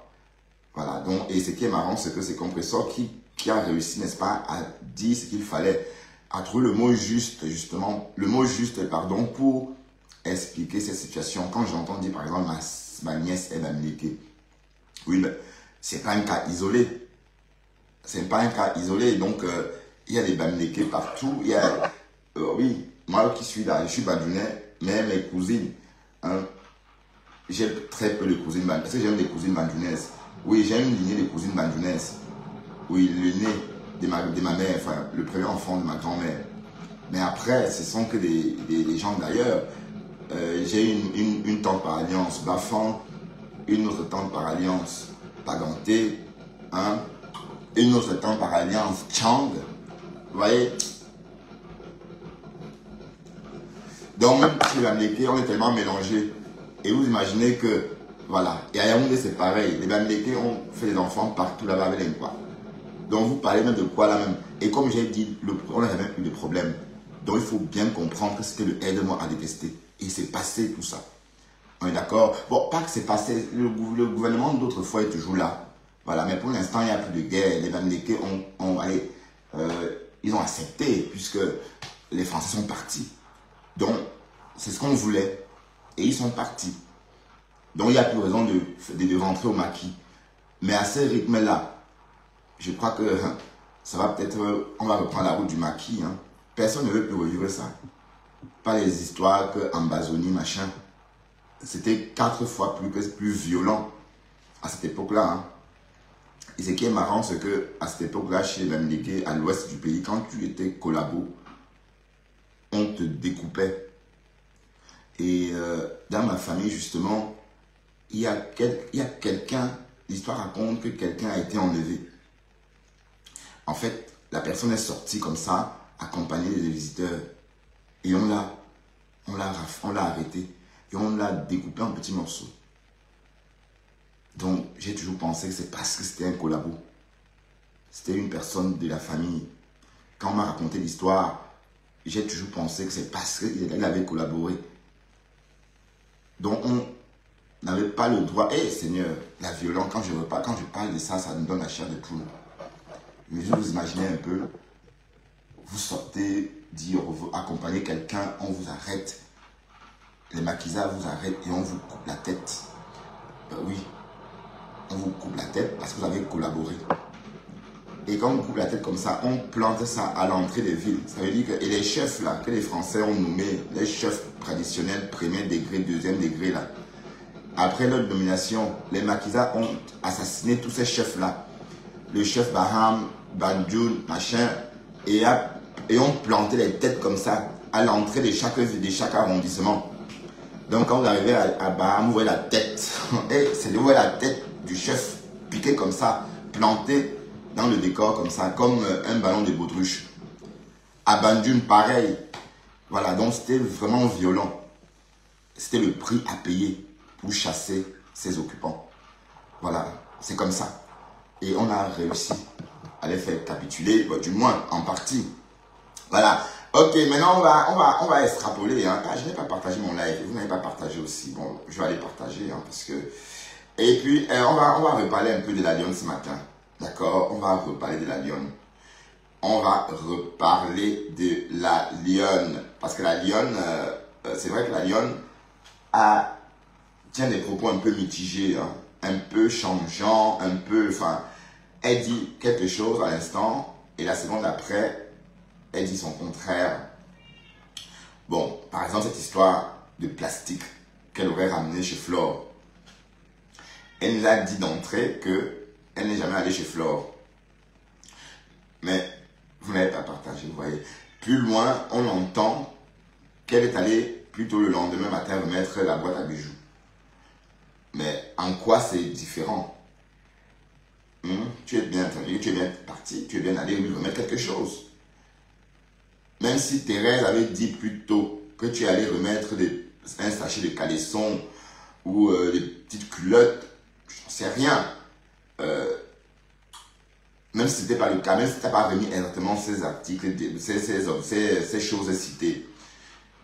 Voilà. Donc, et ce qui est marrant, c'est que c'est Compressor qui a réussi, n'est-ce pas, à dire ce qu'il fallait, à trouver le mot juste, justement, pardon, pour expliquer cette situation. Quand j'entends dire, par exemple, ma nièce est Bamileke. Oui, mais c'est pas un cas isolé. C'est pas un cas isolé. Donc, il y a des Bamileke partout. Il y a, oui, moi qui suis là, je suis Badjounais, mais mes cousines, hein, j'ai très peu de cousines Badjounaises. Parce que j'aime les cousines Badjounaises. Oui, j'ai une lignée de cousines Badjounaises. Oui, le né de ma mère, enfin, le premier enfant de ma grand-mère. Mais après, ce sont que des gens d'ailleurs. J'ai une tante par alliance Bafan, une autre tante par alliance Paganté, hein, une autre tante par alliance Chang. Vous voyez? Donc, même chez les Bamileke, on est tellement mélangés. Et vous imaginez que, voilà, et à Yaoundé, c'est pareil. Les Bamileke ont fait des enfants partout là-bas avec les quoi. Donc, vous parlez même de quoi là même. Et comme j'ai dit, on n'a jamais eu de problème. Donc, il faut bien comprendre que c'était le aide-moi à détester. Et c'est passé tout ça. On est d'accord? Bon, pas que c'est passé. Le gouvernement d'autrefois est toujours là. Voilà, mais pour l'instant, il n'y a plus de guerre. Les Bamileke ils ont accepté puisque les Français sont partis. Donc, c'est ce qu'on voulait. Et ils sont partis. Donc, il n'y a plus raison de rentrer au maquis. Mais à ce rythme-là, je crois que ça va peut-être... On va reprendre la route du maquis. Hein. Personne ne veut plus revivre ça. Pas les histoires que Ambazonie, machin. C'était 4 fois plus violent à cette époque-là. Hein. Et ce qui est marrant, c'est qu'à cette époque-là, chez les Bamileke, à l'ouest du pays, quand tu étais collabo, on te découpait. Et dans ma famille, justement, il y a quelqu'un, l'histoire raconte que quelqu'un a été enlevé. En fait, la personne est sortie comme ça, accompagnée des visiteurs. Et on l'a arrêté. Et on l'a découpé en petits morceaux. Donc, j'ai toujours pensé que c'est parce que c'était un collabo. C'était une personne de la famille. Quand on m'a raconté l'histoire, j'ai toujours pensé que c'est parce qu'il avait collaboré. Donc, on n'avait pas le droit. Eh, Seigneur, la violence, quand je parle de ça, ça me donne la chair de poule. Mais je vous imaginez un peu, vous sortez, dire, vous accompagnez quelqu'un, on vous arrête. Les maquisards vous arrêtent et on vous coupe la tête. Ben oui, on vous coupe la tête parce que vous avez collaboré. Et quand on coupe la tête comme ça, on plante ça à l'entrée des villes. Ça veut dire que et les chefs là, que les Français ont nommés, les chefs traditionnels, premier degré, deuxième degré là. Après leur nomination, les maquisards ont assassiné tous ces chefs là. Le chef Baham, Banjoun, machin, et ont planté les têtes comme ça à l'entrée de chaque arrondissement. Donc quand vous arrivez à Baham, vous voyez la tête. Et c'est de voir la tête du chef piqué comme ça, planté dans le décor comme ça, comme un ballon de baudruche. À Banjoun, pareil. Voilà, donc c'était vraiment violent. C'était le prix à payer pour chasser ses occupants. Voilà, c'est comme ça. Et on a réussi à les faire capituler, du moins en partie. Voilà. Ok, maintenant on va extrapoler. Hein. Ah, je n'ai pas partagé mon live. Vous n'avez pas partagé aussi. Bon, je vais aller partager hein, parce que. Et puis on va reparler un peu de la lionne ce matin. D'accord? On va reparler de la lionne. On va reparler de la lionne. Parce que la lionne, c'est vrai que la lionne tient des propos un peu mitigés, hein, un peu changeants, un peu. Enfin, elle dit quelque chose à l'instant et la seconde après, elle dit son contraire. Bon, par exemple, cette histoire de plastique qu'elle aurait ramené chez Flore. Elle nous a dit d'entrée qu'elle n'est jamais allée chez Flore. Mais vous n'avez pas partagé, vous voyez. Plus loin, on entend qu'elle est allée plutôt le lendemain matin remettre la boîte à bijoux. Mais en quoi c'est différent? Tu es bien entendu, tu es bien parti, tu es bien allé lui remettre quelque chose. Même si Thérèse avait dit plus tôt que tu allais remettre un sachet de caleçon ou des petites culottes, je n'en sais rien. Même si ce n'était pas le cas, même si tu n'as pas remis exactement ces articles, ces choses citées,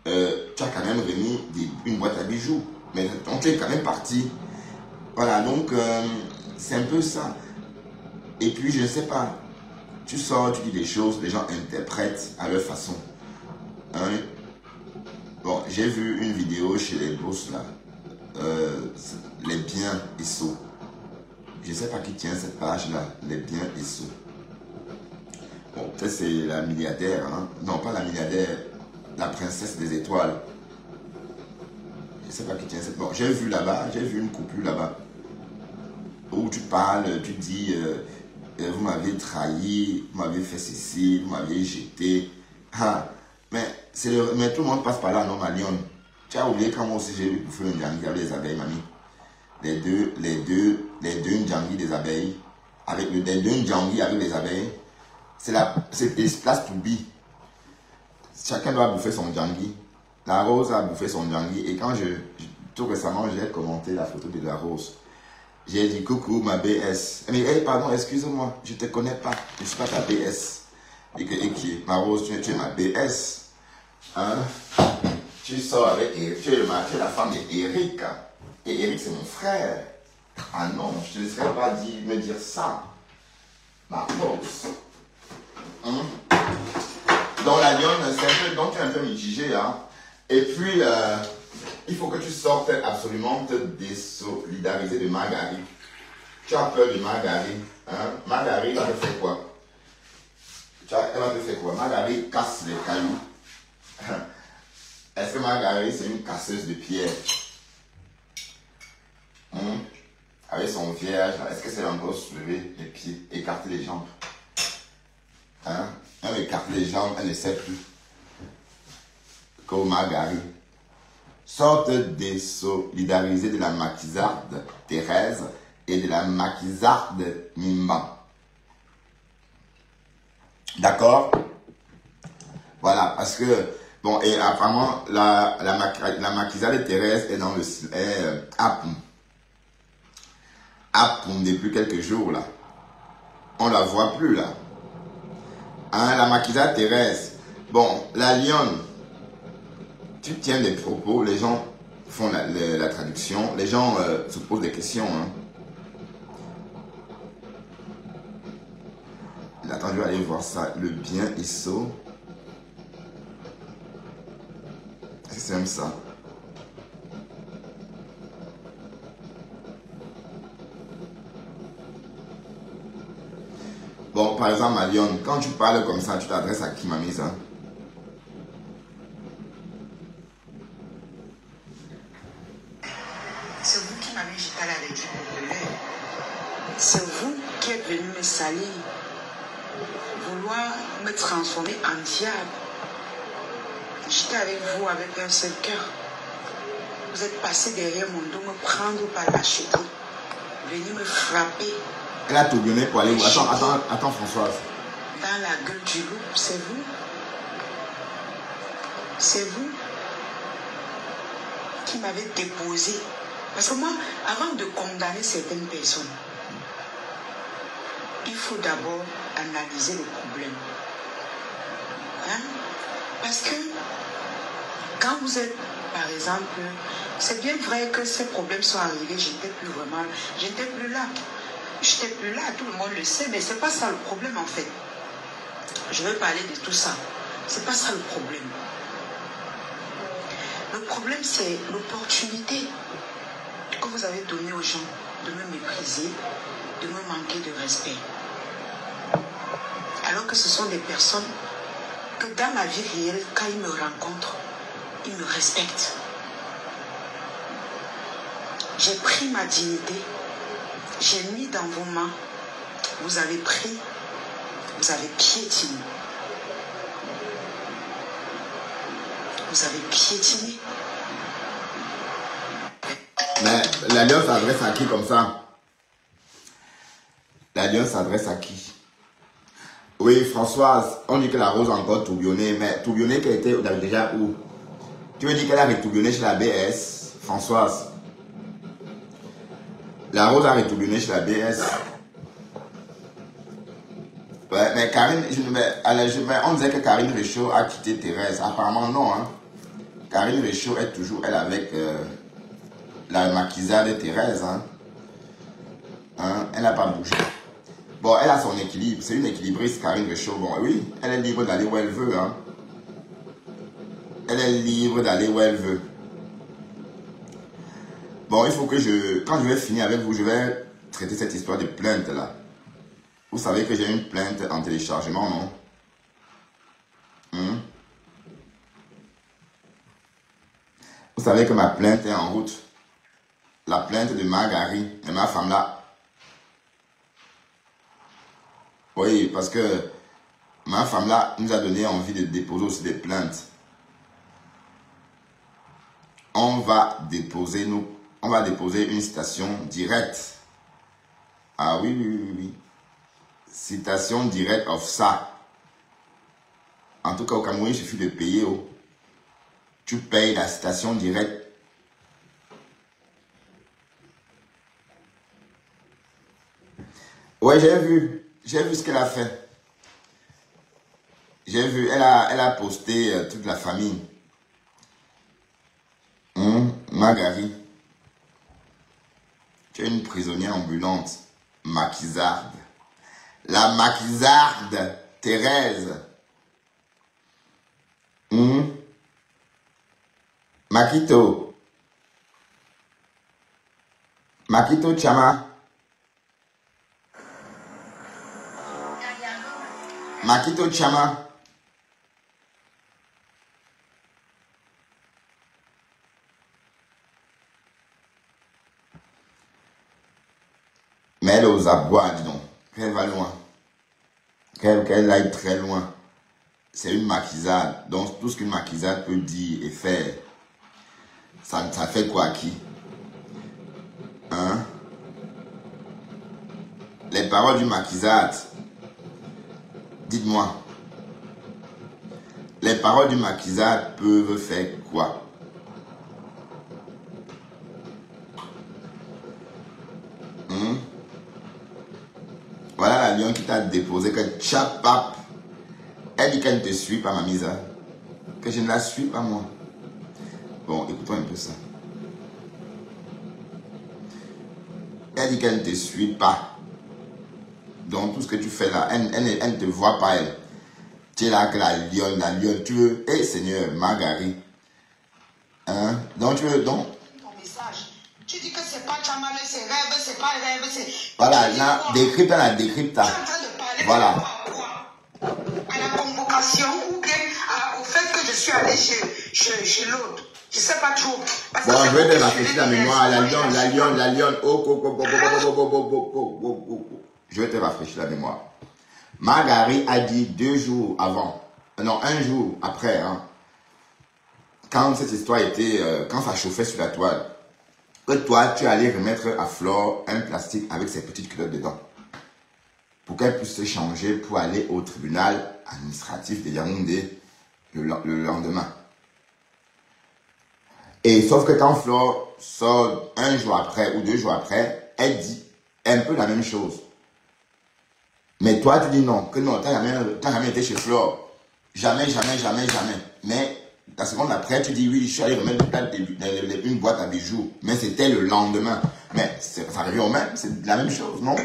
tu as quand même remis une boîte à bijoux. Mais tu es quand même parti. Voilà, donc c'est un peu ça. Et puis, je ne sais pas, tu sors, tu dis des choses, les gens interprètent à leur façon. Hein? Bon, j'ai vu une vidéo chez les bourses là, les biens et sceaux. Je ne sais pas qui tient cette page là, les biens et sceaux. Bon, peut-être c'est la milliardaire, hein? Non, pas la milliardaire, la princesse des étoiles. Je ne sais pas qui tient cette. Bon, j'ai vu là-bas, j'ai vu une coupure là-bas. Où tu parles, tu dis, vous m'avez trahi, vous m'avez fait ceci, vous m'avez jeté. Ah, mais tout le monde passe par là, non, ma lionne. Tu as oublié quand moi aussi j'ai bouffé un djangui avec les abeilles, mamie. Les deux djangui des abeilles. Les deux djangui avec les abeilles. C'est place to be. Chacun doit bouffer son djangui. La Rose a bouffé son djangui. Et quand tout récemment, j'ai commenté la photo de la Rose. J'ai dit coucou ma BS. Mais hey, pardon, excuse-moi, je ne te connais pas. Je ne suis pas ta BS. Et qui ma Rose, tu es ma BS. Hein? Tu sors avec Eric, tu es la femme d'Eric. Et Eric, c'est mon frère. Ah non, je ne te laisserai pas me dire ça. Ma Rose. Hein? Dans la lionne, donc tu es un peu mitigé. Hein? Et puis, il faut que tu sortes absolument te désolidariser de Margari. Tu as peur de Margari. Hein? Margari va te faire quoi? Elle va te faire quoi? Margari casse les cailloux. Est-ce que Margari c'est une casseuse de pierre? avec son vierge, est-ce que c'est encore soulever les pieds, écarter les jambes? Hein? Elle écarte les jambes, elle ne sait plus. Comme Marguerite. Sorte désolidarisée de la maquisarde Thérèse et de la maquisarde Mimba. D'accord? Voilà, parce que, bon, et apparemment, la maquisarde Thérèse est dans le Apum depuis quelques jours, là. On la voit plus, là. Hein, la maquisarde Thérèse. Bon, la lionne. Tu tiens des propos, les gens font la traduction, les gens se posent des questions. Hein. Attends, je vais aller voir ça. Le bien ISO. C'est même ça. Bon, par exemple, Marion, quand tu parles comme ça, tu t'adresses à qui, mamie, ça? C'est vous qui m'avez jeté à la régie populaire. C'est vous qui êtes venu me salir. Vouloir me transformer en diable. J'étais avec vous avec un seul cœur. Vous êtes passé derrière mon dos, me prendre par la cheville, venir me frapper. Elle a tourbillonné pour aller où? Attends, Françoise. Dans la gueule du loup, c'est vous. C'est vous qui m'avez déposé. Parce que moi, avant de condamner certaines personnes, il faut d'abord analyser le problème. Hein? Parce que quand vous êtes, par exemple, c'est bien vrai que ces problèmes sont arrivés, j'étais plus là. J'étais plus là, tout le monde le sait, mais c'est pas ça le problème en fait. Je vais parler de tout ça. C'est pas ça le problème. Le problème, c'est l'opportunité que vous avez donnée aux gens de me mépriser, de me manquer de respect. Alors que ce sont des personnes que dans la vie réelle, quand ils me rencontrent, ils me respectent. J'ai pris ma dignité, j'ai mis dans vos mains, vous avez pris, vous avez piétiné. Vous avez piétiné. Mais l'alliance s'adresse à qui comme ça? L'alliance s'adresse à qui? Oui, Françoise, on dit que la rose a encore tourbillonné, mais tourbillonné qu'elle était déjà où? Tu veux dire qu'elle a retourbillonné chez la BS, Françoise? La rose a retourbillonné chez la BS. Ouais, mais Karine, on disait que Karine Réchaud a quitté Thérèse. Apparemment non, hein. Karine Réchaud est toujours, elle, avec la maquisarde de Thérèse, hein. Hein? Elle n'a pas bougé. Bon, elle a son équilibre. C'est une équilibriste, Karine Réchaud. Bon, oui, elle est libre d'aller où elle veut, hein. Elle est libre d'aller où elle veut. Bon, il faut que quand je vais finir avec vous, je vais traiter cette histoire de plainte, là. Vous savez que j'ai une plainte en téléchargement, non? Vous savez que ma plainte est en route. La plainte de Marguerite, de ma femme là. Oui, parce que ma femme là nous a donné envie de déposer aussi des plaintes. On va déposer une citation directe. Ah oui, oui, oui, oui. Citation directe of ça. En tout cas, au Cameroun, il suffit de payer. Oh. Tu payes la citation directe. Ouais, j'ai vu ce qu'elle a fait. J'ai vu, elle a posté toute la famille. Marguerite, tu es une prisonnière ambulante, maquisarde. La maquisarde Thérèse. Makito. Makito Chama. Makito Chama. Mais elle est aux abois, dis donc. Qu'elle va loin. Qu'elle aille très loin. C'est une maquisade. Donc, tout ce qu'une maquisade peut dire et faire, ça fait quoi à qui? Hein? Les paroles du maquisade, dites-moi. Les paroles du maquisade peuvent faire quoi? Voilà la lion qui t'a déposé, que tchapap. Elle dit qu'elle ne te suit pas, ma mise. Que je ne la suis pas, moi. Bon, écoutons un peu ça. Elle dit qu'elle ne te suit pas. Donc, tout ce que tu fais là, elle ne te voit pas, elle. Tu es là que la lionne, tu veux. Eh, Seigneur, Marguerite. Hein? Donc, tu veux, donc. Ton message. Tu dis que c'est pas Chamale, c'est rêve, c'est pas rêve, c'est. Voilà, là, décrypte, la décrypte. Tu es en train de parler voilà. À quoi? À la convocation ou bien au fait que je suis allé chez l'autre. Je sais pas trop. Bon, je vais te rafraîchir la mémoire. La lionne. Je vais te rafraîchir la mémoire. Marguerite a dit 2 jours avant, non, 1 jour après, hein, quand cette histoire était, quand ça chauffait sur la toile, que toi, tu allais remettre à Flore un plastique avec ses petites culottes dedans, pour qu'elle puisse se changer pour aller au tribunal administratif de Yaoundé le lendemain. Et sauf que quand Flore sort 1 jour après ou 2 jours après, elle dit un peu la même chose. Mais toi, tu dis non, que non, tu n'as jamais été chez Flore. Jamais. Mais la seconde après, tu dis oui, je suis allé remettre une boîte à bijoux. Mais c'était le lendemain. Mais ça revient au même, c'est la même chose, non? Là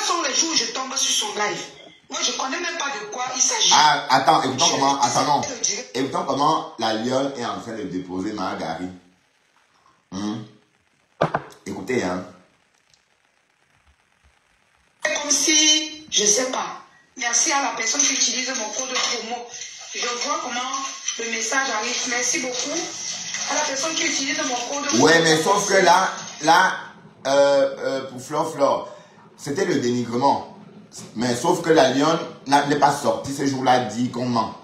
sont les jours où je tombe sur son live. Moi, je ne connais même pas de quoi il s'agit. Ah, attends, écoutons comment la lionne est en train de déposer Marguerite. Écoutez, hein. C'est comme si, je ne sais pas, merci à la personne qui utilise mon code promo. Je vois comment le message arrive. Merci beaucoup à la personne qui utilise mon code promo. Ouais, mais sauf que là, pour Flore, c'était le dénigrement. Mais sauf que la lionne n'est pas sortie ce jour-là, dit qu'on ment.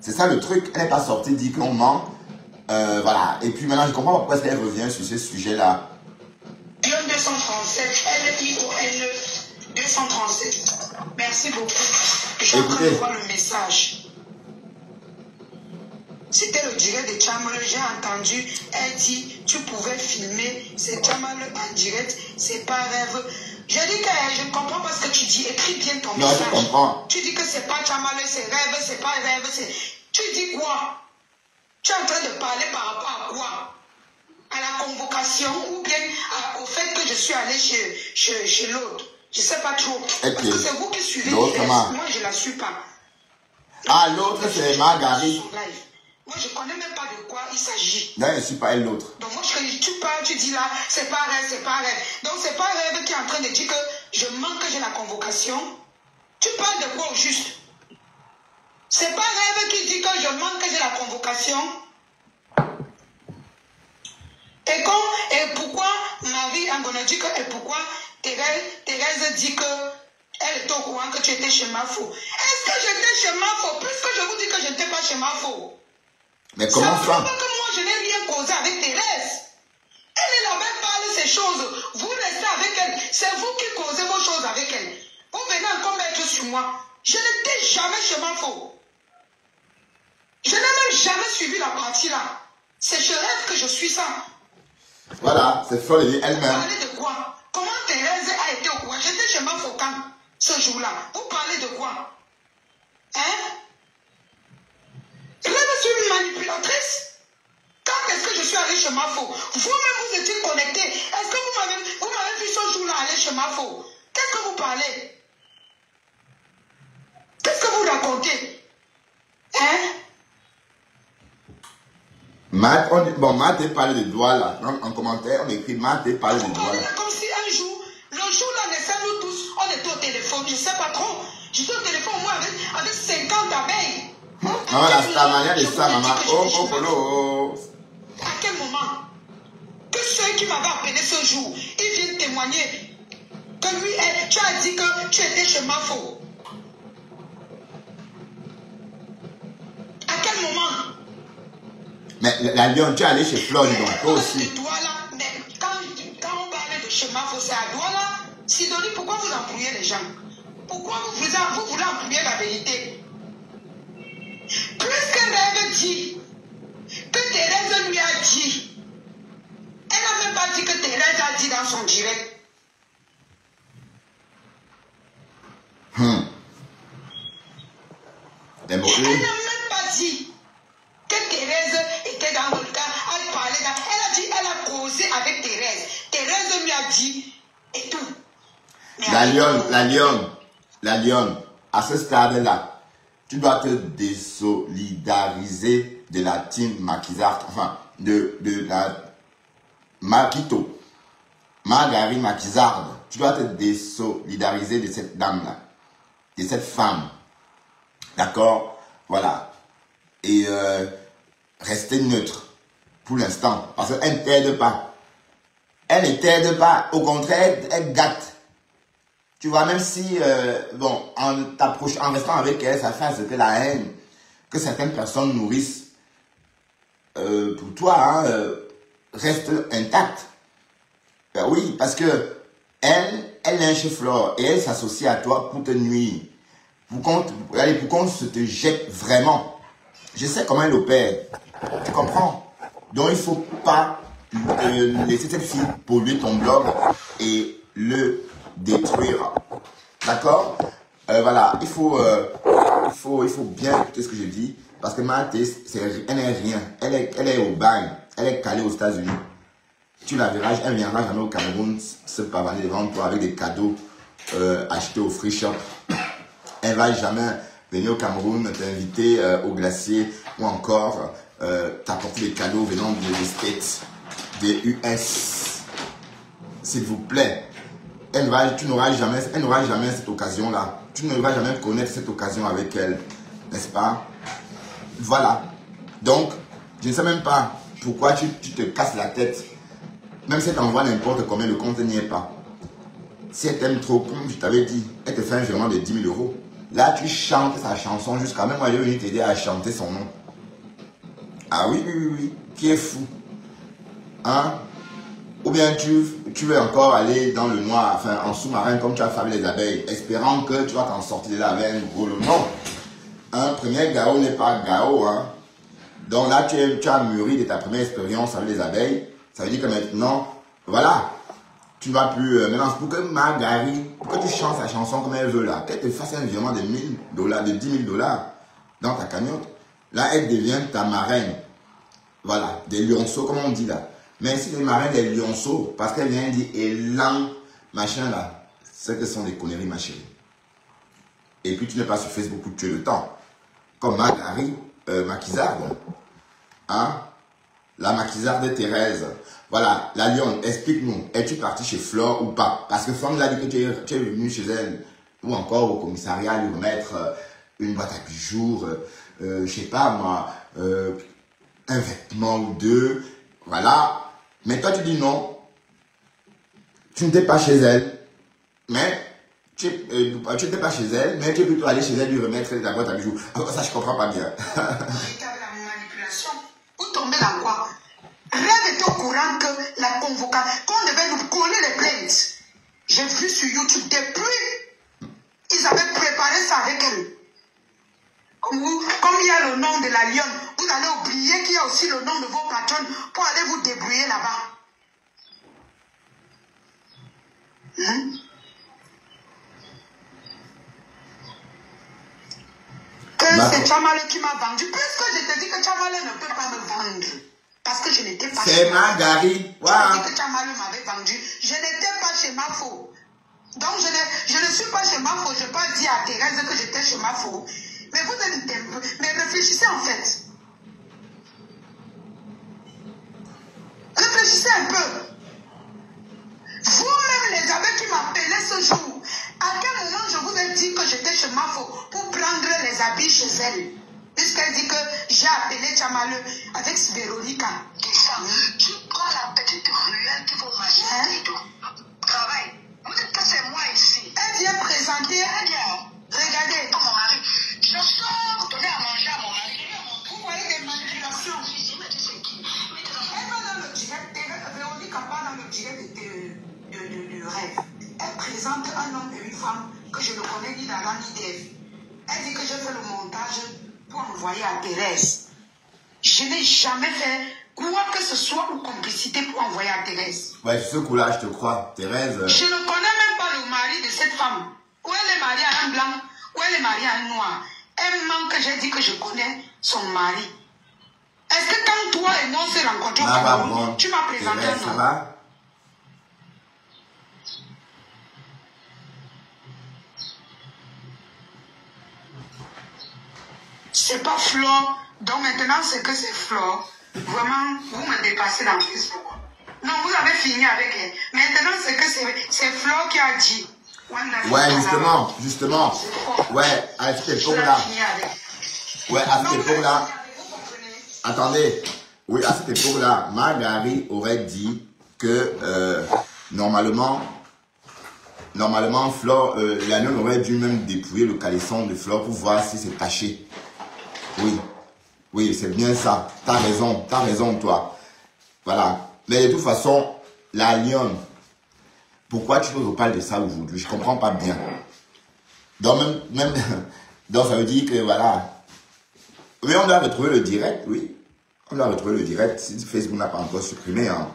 C'est ça le truc, elle n'est pas sortie, dit qu'on ment. Voilà. Et puis maintenant, je comprends pourquoi elle revient sur ce sujet-là. Lionne 237, LION 237. Merci beaucoup. Je suis en train de voir le message. C'était le direct de Chamale, j'ai entendu, elle dit, tu pouvais filmer, c'est Chamale en direct, c'est pas rêve. Je dis que je ne comprends pas ce que tu dis, écris bien ton message. Je comprends. Tu dis que c'est pas Chamale, c'est rêve, c'est pas rêve, c'est... Tu dis quoi? Tu es en train de parler par rapport à quoi? À la convocation ou bien au fait que je suis allé chez l'autre. Je ne sais pas trop. Parce que c'est vous qui suivez l'autre. Moi, je ne la suis pas. Ah, l'autre, c'est Marguerite. Moi, je ne connais même pas de quoi il s'agit. Non, je ne suis pas elle l'autre. Donc, moi, tu parles, tu dis là, c'est pas rêve, c'est pas rêve. Donc, c'est pas rêve qui est en train de dire que je manque que j'ai la convocation. Tu parles de quoi au juste? C'est pas rêve qui dit que je manque que j'ai la convocation. Et pourquoi Marie Angona dit que, et pourquoi Thérèse dit que elle est au courant que tu étais chez Mafo? Est-ce que j'étais chez Mafo? Puisque je vous dis que je n'étais pas chez Mafo. Mais comment ça? Ça veut dire que moi je n'ai rien causé avec Thérèse. Elle avait parlé ces choses. Vous restez avec elle. C'est vous qui causez vos choses avec elle. Vous venez encore mettre sur moi. Je n'étais jamais chez Mafo. Je n'ai même jamais suivi la partie là. C'est je rêve que je suis ça. Voilà, c'est Flore elle-même. Vous parlez de quoi? Comment Thérèse a été au courant? J'étais chez Mafo ce jour-là. Vous parlez de quoi? Hein? Je suis une manipulatrice. Quand est-ce que je suis allée chez Mafo? Vous-même, vous étiez connecté. Est-ce que vous m'avez vu ce jour-là aller chez Mafo? Qu'est-ce que vous parlez? Qu'est-ce que vous racontez? Hein? Matt a parlé de doigts là. En commentaire, on écrit Matt a parlé de doigts là. Comme si un jour, le jour-là, nous tous, on était au téléphone. Je ne sais pas trop. J'étais au téléphone, moi, avec 50 abeilles. Maman, la manière de ça, maman. Oh. À quel moment? Que ce celui qui m'avait appelé ce jour, il vient témoigner que lui, tu as dit que tu étais chez Mafo. À quel moment? Mais la Lyon, tu es allé chez Flore, donc toi aussi. Mais quand on parle de chez Mafo, c'est à Douala. Sidonie, pourquoi vous embrouillez les gens? Pourquoi vous voulez embrouiller la vérité? Plus que Rêve dit, que Thérèse lui a dit, elle n'a même pas dit que Thérèse a dit dans son direct. Elle n'a même pas dit que Thérèse était dans le cas, elle parlait, elle a dit, elle a causé avec Thérèse. Thérèse lui a dit et tout. La Lyon, à ce stade-là, tu dois te désolidariser de la team Maquisard, enfin, de la Marquito, Marguerite Maquisard. Tu dois te désolidariser de cette dame-là, de cette femme. D'accord? Voilà. Et rester neutre pour l'instant. Parce qu'elle ne t'aide pas. Elle ne t'aide pas. Au contraire, elle gâte. Tu vois, même si, bon, en restant avec elle, ça fait ce que la haine que certaines personnes nourrissent pour toi, hein, reste intacte. Ben oui, parce que elle est un chef Flore et elle s'associe à toi pour te nuire. Pour qu'on se te jette vraiment. Je sais comment elle opère. Tu comprends? Donc il ne faut pas laisser cette fille polluer ton blog et le détruire. D'accord? Voilà, il faut bien écouter ce que je dis. Parce que Mathé, elle n'est rien. Elle est au bail. Elle est calée aux États-Unis. Tu la verras, elle viendra jamais au Cameroun se pavaner devant toi avec des cadeaux achetés au free shop. Elle ne va jamais venir au Cameroun t'inviter au glacier ou encore t'apporter des cadeaux venant des States, des US. S'il vous plaît. Tu n'auras jamais cette occasion-là. Tu ne vas jamais connaître cette occasion avec elle. N'est-ce pas? Voilà. Donc, je ne sais même pas pourquoi tu te casses la tête. Même si elle t'envoie n'importe combien, le compte n'y est pas. Si elle t'aime trop, comme je t'avais dit, elle te fait un virement de 10 000 €. Là, tu chantes sa chanson jusqu'à même moi, je vais t'aider à chanter son nom. Ah oui, qui est fou. Hein? Ou bien tu veux encore aller dans le noir, enfin en sous-marin comme tu as fait avec les abeilles, espérant que tu vas t'en sortir de là avec un gros lot. Non. Un premier Gao n'est pas Gao. Hein? Donc là, tu as mûri de ta première expérience avec les abeilles. Ça veut dire que maintenant, voilà. Tu ne vas plus. Maintenant, pour que Marguerite, pour que tu chantes sa chanson comme elle veut là, qu'elle te fasse un virement de 1 000 $, de 10 000 $ dans ta cagnotte, là, elle devient ta marraine. Voilà, des lionceaux, comme on dit là. Mais si les marraines des lionceaux, parce qu'elle vient dire élan, machin là, c'est que ce sont des conneries, ma chérie. Et puis tu n'es pas sur Facebook pour tuer le temps. Comme Marguerite Maquisard. Hein? La Maquisard de Thérèse. Voilà, la Lyon, explique-nous, es-tu parti chez Flore ou pas? Parce que Flore l'a dit que tu es venu chez elle, ou encore au commissariat lui remettre une boîte à bijoux, je sais pas moi, un vêtement ou deux, voilà. Mais toi tu dis non, tu n'étais pas chez elle, mais tu n'étais pas chez elle, mais tu es plutôt allé chez elle lui remettre la boîte à bijoux. Alors ça je comprends pas bien. Véritable manipulation. Vous tombez dans quoi? Rêve était au courant que la convocation, qu'on devait nous coller les plaintes. J'ai vu sur YouTube depuis, ils avaient préparé ça avec elle. Comme il y a le nom de la lionne, vous allez oublier qu'il y a aussi le nom de vos patronnes pour aller vous débrouiller là-bas. Que c'est Chamale qui m'a vendu. Puisque je te dis que Chamale ne peut pas me vendre. Parce que je n'étais pas chez Marguerite. Wow. Je dis que Chamale m'avait vendu. Je n'étais pas chez Mafo. Donc je ne suis pas chez Mafo. Je n'ai pas dit à Thérèse que j'étais chez Mafo. Mais vous êtes un peu. Mais réfléchissez en fait. Réfléchissez un peu. Vous-même les abeilles qui m'appelaient ce jour, à quel moment je vous ai dit que j'étais chez Mafo pour prendre les habits chez elle? Puisqu'elle dit que j'ai appelé Tchamaleu avec Véronica. Tu prends la petite ruelle qui va marcher et tout. Travail. Vous dites que c'est moi ici. Elle vient présenter. Regardez. Mon mari. Je sors donner à manger à mon mari. Vous voyez des manipulations. Elle va dans le direct. Véronica va dans le direct de rêve. Elle présente un homme et une femme que je ne connais ni d'Adam ni d'Ève. Elle dit que je fais le montage pour envoyer à Thérèse. Je n'ai jamais fait quoi que ce soit ou complicité pour envoyer à Thérèse. Ouais, ce coup-là, je te crois, Thérèse. Je ne connais même pas le mari de cette femme. Où elle est mariée à un blanc, où elle est mariée à un noir. Elle manque que j'ai dit que je connais son mari. Est-ce que quand toi et moi on s'est rencontrés au Cameroun, tu m'as présenté Thérèse, un nom? ça va? C'est pas Flore. Donc maintenant, c'est que c'est Flore. Vraiment, vous me dépassez dans Facebook. Non, vous avez fini avec elle. Maintenant, c'est que c'est Flore qui a dit. Ouais, justement. Ouais, à cette époque-là. Ouais, à cette époque-là. Attendez. Oui, à cette époque-là, Margari aurait dit que normalement, Flore, l'anion aurait dû même dépouiller le caleçon de Flore pour voir si c'est taché. Oui, c'est bien ça. T'as raison, toi. Voilà. Mais de toute façon, la lionne, pourquoi tu nous parles de ça aujourd'hui? Je comprends pas bien. Donc, donc, ça veut dire que, voilà. Oui, on doit retrouver le direct, oui. On doit retrouver le direct si Facebook n'a pas encore supprimé, hein.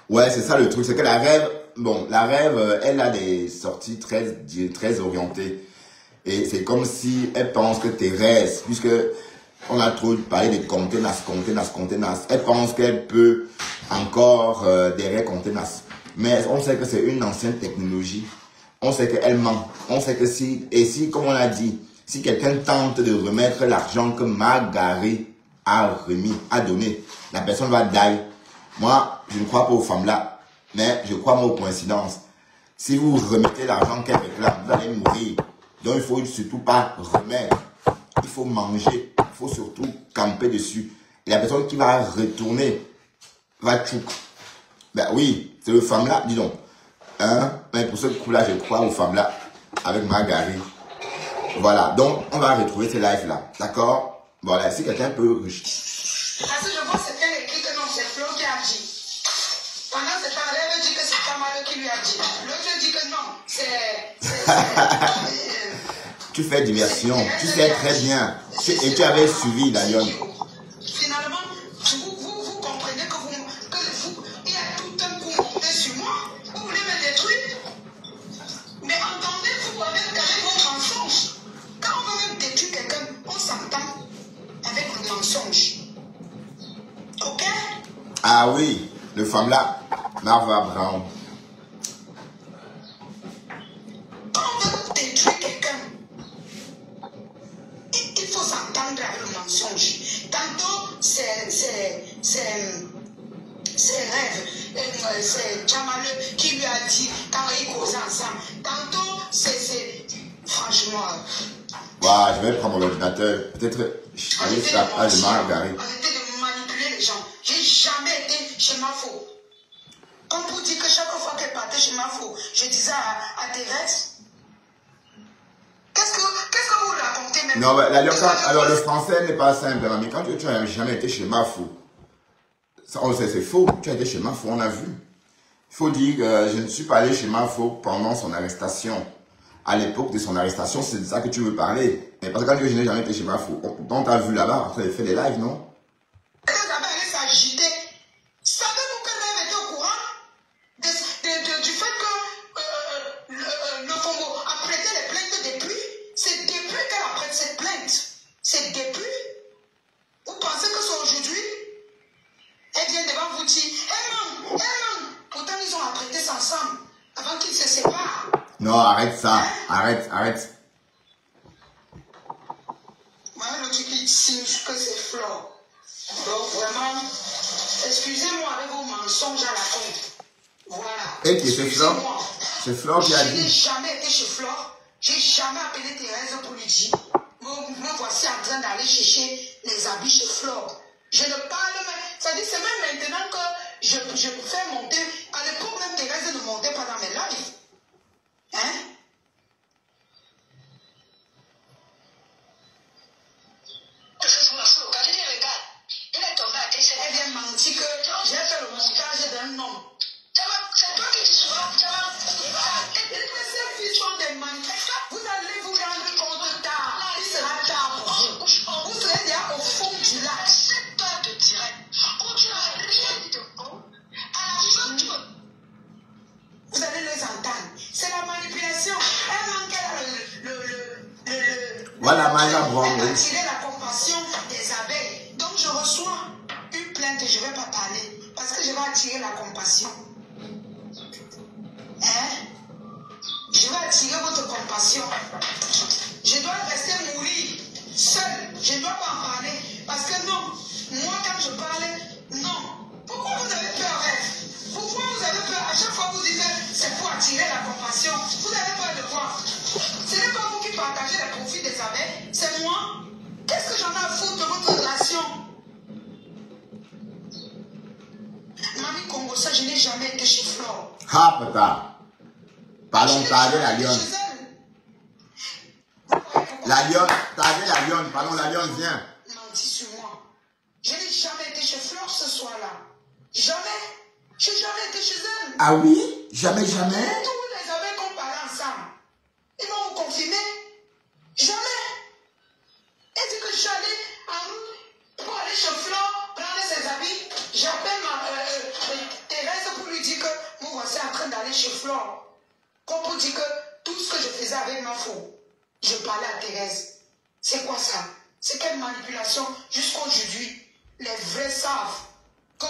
Ouais, c'est ça le truc. C'est que la rêve, elle a des sorties très orientées. Et c'est comme si elle pense que Thérèse, puisque on a trop parlé de contenance, elle pense qu'elle peut encore derrière contenance. Mais on sait que c'est une ancienne technologie. On sait qu'elle ment. On sait que si, comme on l'a dit, si quelqu'un tente de remettre l'argent que Margari a donné, la personne va die. Moi, je ne crois pas aux femmes là, mais je crois aux coïncidences. Si vous remettez l'argent qu'elle réclame, vous allez mourir. Donc, il ne faut surtout pas remettre. Il faut manger. Il faut surtout camper dessus. Et la personne qui va retourner va tchouk. Ben oui, c'est le femme là, dis donc. Hein? Mais pour ce coup-là, je crois aux femmes là, avec Margari. Voilà, donc on va retrouver ces lives là. D'accord? Voilà, si quelqu'un peut. Parce que je vois que c'est écrit que non, c'est Flo qui a dit. Pendant ce temps, elle dit que c'est Tchamaleu qui lui a dit. L'autre dit que non, tu fais diversion, tu sais très bien. Et tu avais suivi la lionne. Finalement, vous comprenez il y a tout un coup monté sur moi. Vous voulez me détruire? Mais entendez-vous avec vos mensonges. Quand on veut même détruire quelqu'un, on s'entend avec le mensonge. Ok? Ah oui, le femme là, Marva Brown. Quand on veut détruire quelqu'un, il faut s'entendre avec le mensonge. Tantôt, c'est rêve. C'est Tchamaleu qui lui a dit quand ils causaient ensemble. Tantôt, c'est franchement. Waouh, je vais prendre mon ordinateur. Peut-être. Allez, ça pas de Margari. Arrêtez de manipuler les gens. J'ai jamais été chez Mafo. Comme vous dites que chaque fois qu'elle partait chez Mafo, je disais à Thérèse. Qu'est-ce que vous racontez même? Non, mais alors le français n'est pas simple, mais quand tu n'as jamais été chez Mafo, ça, on sait, c'est faux. Tu as été chez Mafo, on a vu. Il faut dire que je ne suis pas allé chez Mafo pendant son arrestation. À l'époque de son arrestation, c'est de ça que tu veux parler. Mais parce que quand je n'ai jamais été chez Mafo, on t'a vu là-bas, après, il fait des lives, non? Elle s'agitait. Savez-vous que l'elle était au courant du fait que le Congo a prêté les plaintes depuis? C'est depuis qu'elle a prêté cette plainte. C'est depuis. Vous pensez que c'est aujourd'hui? Elle vient devant vous dire, elle ment. Pourtant, ils ont apprêté ça ensemble avant qu'ils se séparent. Non, arrête ça. Arrête. Moi, le truc qui signe que c'est Flore. Donc, vraiment, excusez-moi avec vos mensonges à la fin. Voilà. Et qui c'est Flore? C'est Flore qui a Je n'ai dit. jamais été chez Flore. J'ai jamais appelé Thérèse pour lui dire. Me voici en train d'aller chercher les habits chez Flore. Je ne parle même. Ça dit, c'est même maintenant que je fais monter. À l'époque, même Thérèse ne montait pas dans mes lives. Hein? Elle vient mentir que j'ai fait le montage d'un homme. C'est toi qui dis souvent, ces filles sont des manifestants. Vous allez vous rendre compte tard. Il sera tard pour vous. Vous serez déjà au fond du lac. C'est pas de tirer. Quand tu n'as rien dit de bon, à la fin, tu vous allez les entendre. C'est la manipulation. Elle manque Voilà, Maya Brown. elle a tiré la compassion des abeilles. Donc je reçois une plainte et je ne vais pas parler. Parce que je vais attirer la compassion. Hein? Je vais attirer votre compassion. Je dois rester mourir seul. Je ne dois pas en parler. Parce que non, moi quand je parle, non. Pourquoi vous avez peur? Pourquoi vous avez peur? À chaque fois vous dites c'est pour attirer la compassion. Vous avez peur de quoi? Ce n'est pas vous qui partagez les profits des abeilles, c'est moi. Qu'est-ce que j'en ai à foutre de votre relation? Mamie Congo, ça je n'ai jamais été chez Flore. Ah, papa. Pardon, t'avais la lionne. La lionne, t'avais la lionne. Pardon, la lionne vient. Menti sur moi. Je n'ai jamais été chez Flore ce soir-là. Jamais. Je n'ai jamais été chez elle. Ah oui? Jamais, jamais? Tous les abeilles qu'on parlait ensemble. Ils vont vous confirmer. Jamais. Et dit que je suis allé en route pour aller chez Flore, prendre ses habits. J'appelle Thérèse pour lui dire que moi voici en train d'aller chez Flore. Comme pour dire que tout ce que je faisais avec ma faux, je parlais à Thérèse. C'est quoi ça? C'est quelle manipulation? Jusqu'aujourd'hui, les vrais savent.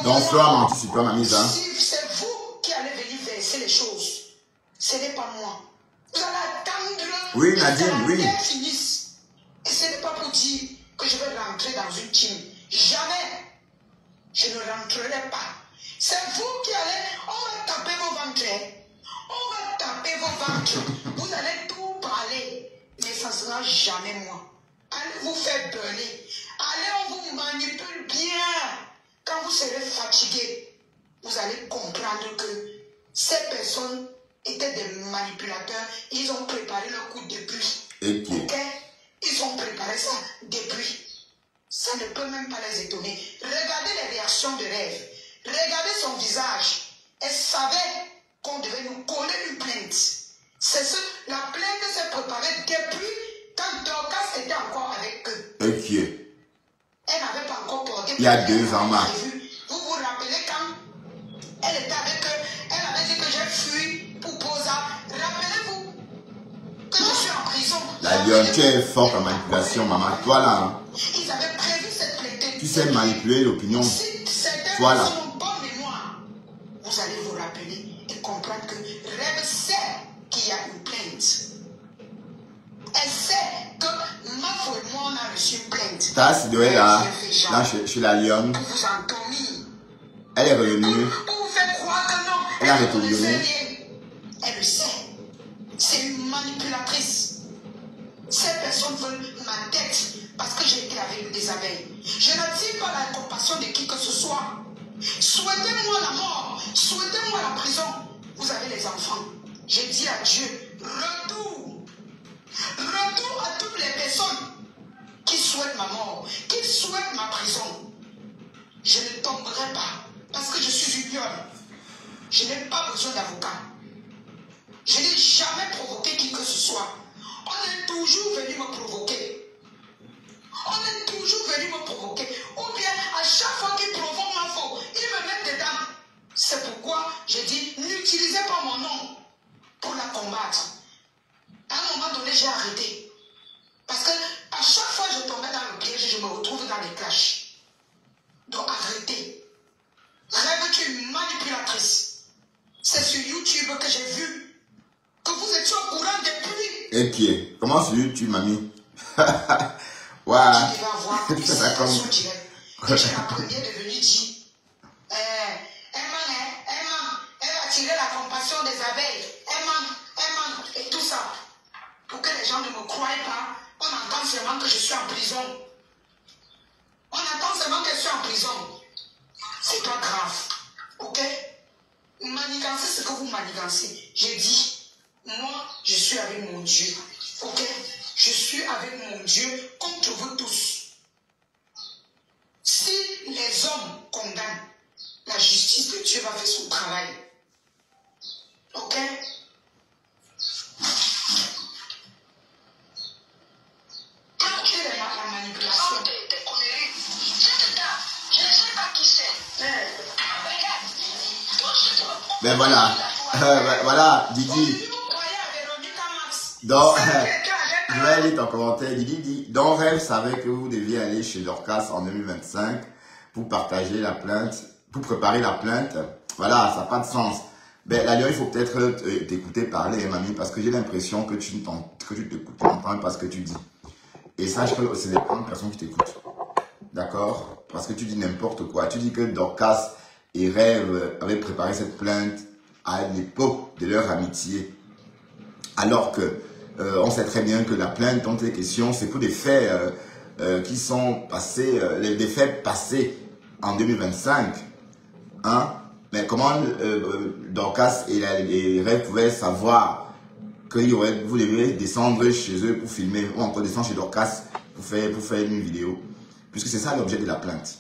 Donc, Flore a menti sur toi, mamie, ça. Si c'est vous qui allez venir verser les choses, ce n'est pas moi. Vous allez attendre Oui, que Nadine, la oui. guerre finisse. Et ce n'est pas pour dire que je vais rentrer dans une team. Jamais. Je ne rentrerai pas. C'est vous qui allez, on va taper vos ventres. On va taper vos ventres. Vous allez tout parler. Mais ça ne sera jamais moi. Allez vous faire burner. Allez, on vous manipule bien. Quand vous serez fatigué, vous allez comprendre que ces personnes étaient des manipulateurs. Ils ont préparé leur coup depuis. Ok. Ils ont préparé ça depuis. Ça ne peut même pas les étonner. Regardez les réactions de Rêve. Regardez son visage. Elle savait qu'on devait nous coller une plainte. C'est ce, la plainte s'est préparée depuis quand Dorcas était encore avec eux. Ok. Elle n'avait pas encore porté. Il y a 2 ans, ma. Vous vous rappelez quand elle était avec eux, elle avait dit que j'ai fui pour Posa. Rappelez-vous que je suis en prison. La lionne, tu es forte en manipulation, maman. Toi, là, hein, Ils avaient prévu cette plainte. tu sais manipuler l'opinion. Si certaines Voilà. personnes ont bonne mémoire, vous allez vous rappeler et comprendre que Rêve sait qu'il y a une plainte. Elle sait que Mafo et moi, on a reçu une plainte. Ta Sidoé, là, chez la lionne, Pour vous endormir. elle est revenue. Pour vous faire croire que non. Elle a ne retourné. connaissait rien. Elle le sait. C'est une manipulatrice. Ces personnes veulent ma tête parce que j'ai été avec des abeilles. Je n'attire pas la compassion de qui que ce soit. Souhaitez-moi la mort. Souhaitez-moi la prison. Vous avez les enfants. Je dis à Dieu, retour. Retour à toutes les personnes qui souhaitent ma mort, qui souhaitent ma prison. Je ne tomberai pas parce que je suis une lionne. Je n'ai pas besoin d'avocat. Je n'ai jamais provoqué qui que ce soit. On est toujours venu me provoquer. On est toujours venu me provoquer. Ou bien, à chaque fois qu'ils provoquent ma faute, ils me mettent dedans. C'est pourquoi je dis, n'utilisez pas mon nom pour la combattre. À un moment donné, j'ai arrêté. Parce que à chaque fois que je tombais dans le piège, je me retrouve dans les clashs. Donc arrêtez. Rêve, tu es une manipulatrice. C'est sur YouTube que j'ai vu que vous étiez au courant depuis. Et qui est? Comment sur YouTube, mamie? Waouh. Tu devais avoir une situation directe. Et j'ai la première de venir dire, elle va tirer abeilles, elles mentent et tout ça. Pour que les gens ne me croient pas, on entend seulement que je suis en prison. On entend seulement que je suis en prison. C'est pas grave. Ok? Manigancez ce que vous manigancez. J'ai dit, moi, je suis avec mon Dieu. Ok? Je suis avec mon Dieu contre vous tous. Si les hommes condamnent, la justice de Dieu va faire son travail. Ok? Quelle est la manipulation? Je ne sais pas qui c'est. Ben voilà, voilà, Didi. Donc, je vais lire ton commentaire. Didi dit, Don Rêve savait que vous deviez aller chez Dorcas en 2025 pour partager la plainte, pour préparer la plainte. Voilà, ça n'a pas de sens. Ben, là, il faut peut-être t'écouter parler, mamie, parce que j'ai l'impression que tu n'entends pas ce que tu dis. Et sache que c'est les premières personnes qui t'écoutent. D'accord? Parce que tu dis n'importe quoi. Tu dis que Dorcas et Rêve avaient préparé cette plainte à l'époque de leur amitié. Alors que on sait très bien que la plainte dont il est question, c'est pour des faits qui sont passés, des faits passés en 2025. Hein? Mais comment Dorcas et Rêve pouvaient savoir que vous deviez descendre chez eux pour filmer, ou encore descendre chez Dorcas pour faire une vidéo? Puisque c'est ça l'objet de la plainte.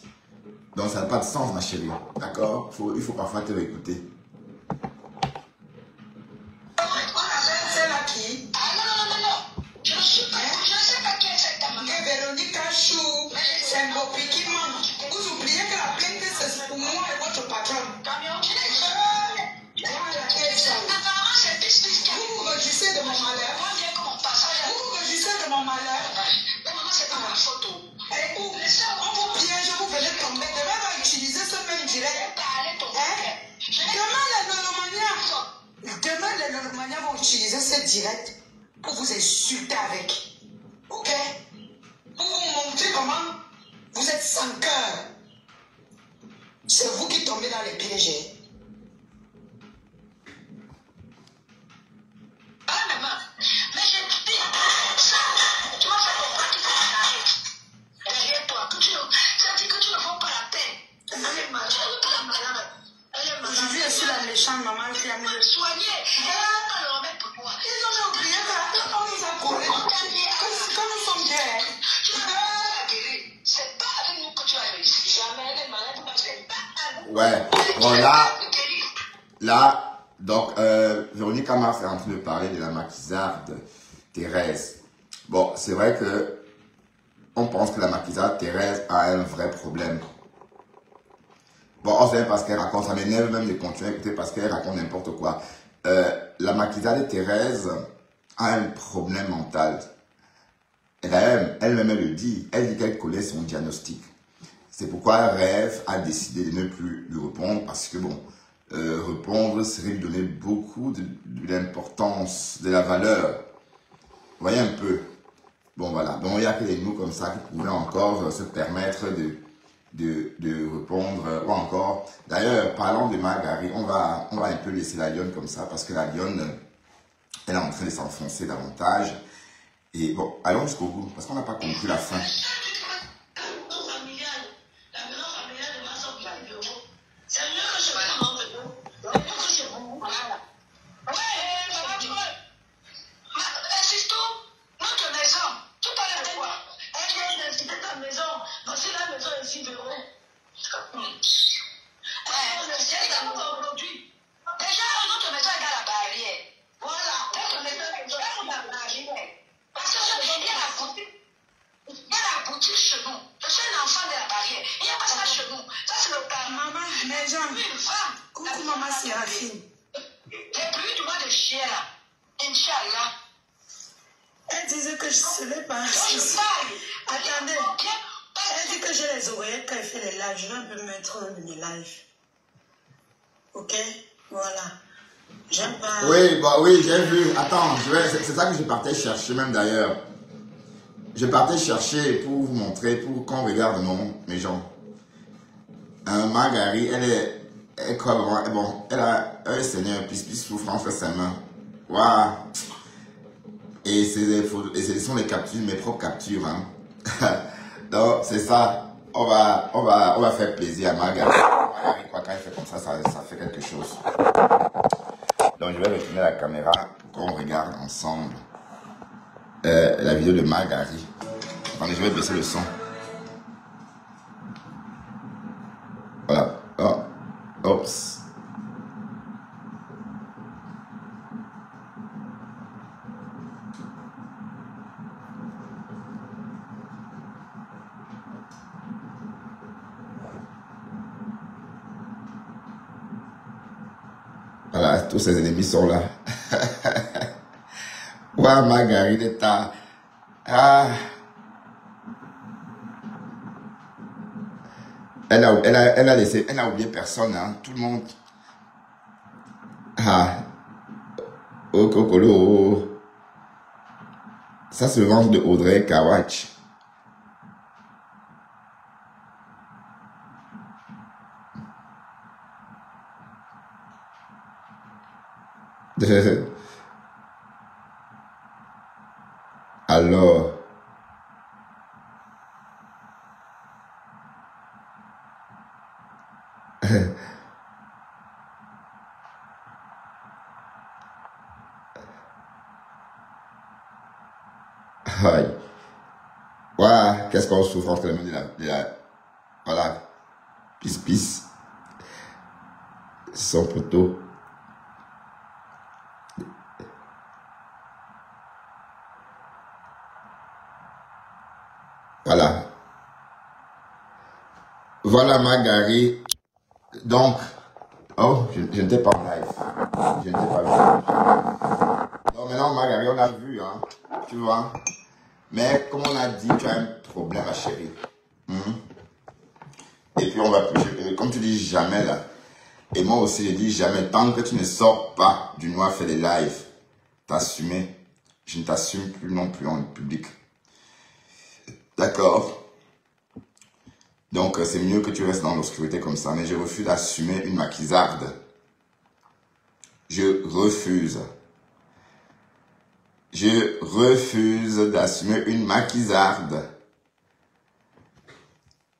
Donc ça n'a pas de sens, ma chérie. D'accord? Il faut parfois te réécouter. C'est là qui? Non. Je ne sais pas qui est cette dame. Véronique Chou, c'est Mbopi qui ment. Vous oubliez que la plainte, c'est pour moi et votre patron. Vous rejouissez de mon malheur. Vous rejouissez de mon malheur. C'est pas ma photo. Et où? On vous piège, vous venez tomber. Demain, on va utiliser ce même direct. Demain, les Lolomaniens vont utiliser ce direct pour vous insulter avec. Ok? Pour vous montrer comment vous êtes sans cœur. C'est vous qui tombez dans les pièges. Ah, maman, mais j'ai dit ça. Tu m'as fait comprendre qu'il faut m'arrêter. Derrière toi, ça dit que tu ne vaux pas la peine. Elle est malade. Aujourd'hui, je suis la méchante maman qui a mis le soigner. Elle va pas le remettre pour moi. Ils ont oublié qu'on nous a collé. Quand nous sommes bien. Tu ne peux pas la guérir. C'est pas avec nous que tu as réussi. Jamais elle est malade parce que c'est pas avec nous. Ouais, bon là, donc, Véronique Amars est en train de parler de la maquisarde Thérèse. Bon, c'est vrai que on pense que la maquisarde Thérèse a un vrai problème. Bon, on sait parce qu'elle raconte, ça m'énerve même de continuer à écouter parce qu'elle raconte n'importe quoi. La maquisarde Thérèse a un problème mental. Et d'ailleurs, elle-même le dit. Elle dit qu'elle connaît son diagnostic. C'est pourquoi Rêve a décidé de ne plus lui répondre parce que bon, répondre serait lui donner beaucoup de l'importance, de la valeur. Vous voyez un peu. Bon voilà, donc il n'y a que des mots comme ça qui pouvaient encore se permettre de répondre, ou encore. D'ailleurs, parlant de Marguerite, on va un peu laisser la lionne comme ça parce que la lionne, elle est en train de s'enfoncer davantage. Et bon, allons jusqu'au bout parce qu'on n'a pas compris la fin. Elle disait que je ne savais pas. Attendez. Elle dit que j'ai les oreillettes quand elle fait les lives. Je vais un peu mettre mes lives. Ok? Voilà. J'aime pas. Oui, bah oui, j'ai vu. Attends, c'est ça que je partais chercher même d'ailleurs. Je partais chercher pour vous montrer, pour qu'on regarde mes gens. Marguerite, Elle croit vraiment, bon, elle a un Seigneur, puis souffre entre ses mains. Waouh! Et ce sont les captures, mes propres captures. Hein. Donc, c'est ça. On va faire plaisir à Margaret. Margaret, quoi, quand elle fait comme ça fait quelque chose. Donc, je vais retourner la caméra pour qu'on regarde ensemble la vidéo de Margaret. Attendez, je vais baisser le son. Voilà. Oh. Oups. Voilà, tous ses ennemis sont là. Ouais, Margarita. Ah. Elle a oublié personne, hein. Tout le monde. Ah. Oh, Kokolo. Ça, c'est le ventre de Audrey Kawach. Alors. Aïe. Voilà, qu'est-ce qu'on souffre entre les mains de la voilà. Pisse. Son poteau. Voilà. Voilà Margaret. Donc, oh, je n'étais pas en live. Je n'étais pas vu. Donc maintenant Margaret, on a vu, hein. Tu vois. Mais comme on a dit, tu as un problème ma chérie. Et puis on va, comme tu dis jamais là. Et moi aussi je dis jamais, tant que tu ne sors pas du noir fait des lives, t'assumer. Je ne t'assume plus non plus en public. D'accord. Donc c'est mieux que tu restes dans l'obscurité comme ça. Mais je refuse d'assumer une maquisarde. Je refuse. Je refuse d'assumer une maquisarde.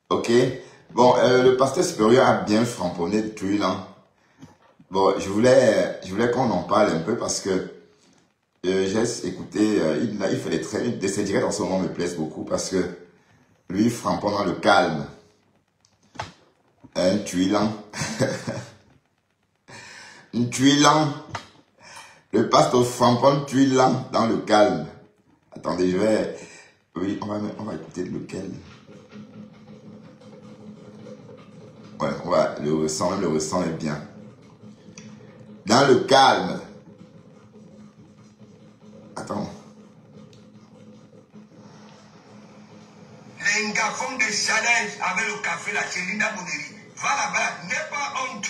Ok? Bon, le pasteur supérieur a bien framponné de tout là. Bon, je voulais qu'on en parle un peu parce que j'ai écouté, il fait des traits, ses directs en ce moment me plaisent beaucoup parce que lui, il framponne dans le calme. Un tuilant. Un tuilant. Le pasteur framponne tuilant dans le calme. Attendez, je vais... Oui, on va écouter lequel. Ouais, on va le ressent, même le ressent est bien. Dans le calme. Attends. Les garçons de challenge avec le café, la Chélinda Moneri. Va là-bas, n'aie pas honte.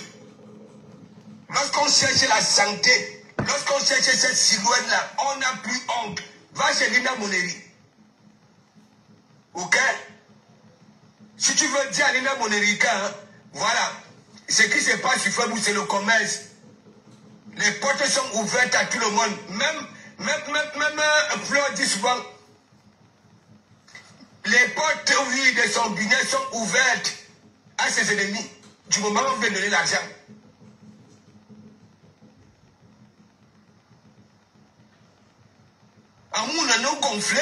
Lorsqu'on cherche la santé, lorsqu'on cherche cette silhouette-là, on n'a plus honte. Va chez Linda Moneri. Ok? Si tu veux dire à Linda Moneri, hein, voilà. Ce qui se passe sur Facebook, c'est le commerce. Les portes sont ouvertes à tout le monde. Même Fleur dit souvent, les portes, oui, de son business sont ouvertes à ses ennemis. Du moment où on veut donner l'argent. On a nous gonflé.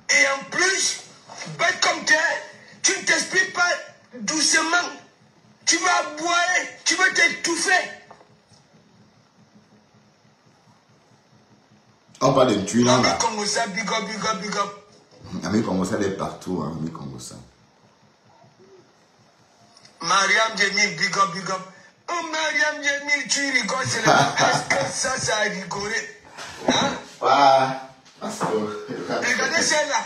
Et en plus, bête comme t'es, tu ne t'expliques pas doucement. Tu vas boire, tu vas t'étouffer. On parle de tuilant là. Ami Congossa, big up. Ami Congossa, elle est partout, hein, Ami Congossa. Mariam Djemil, big up. Oh, Mariam Djemil, tu rigoles, c'est là. Est-ce que ça a rigolé? Hein? Ah, regardez celle-là.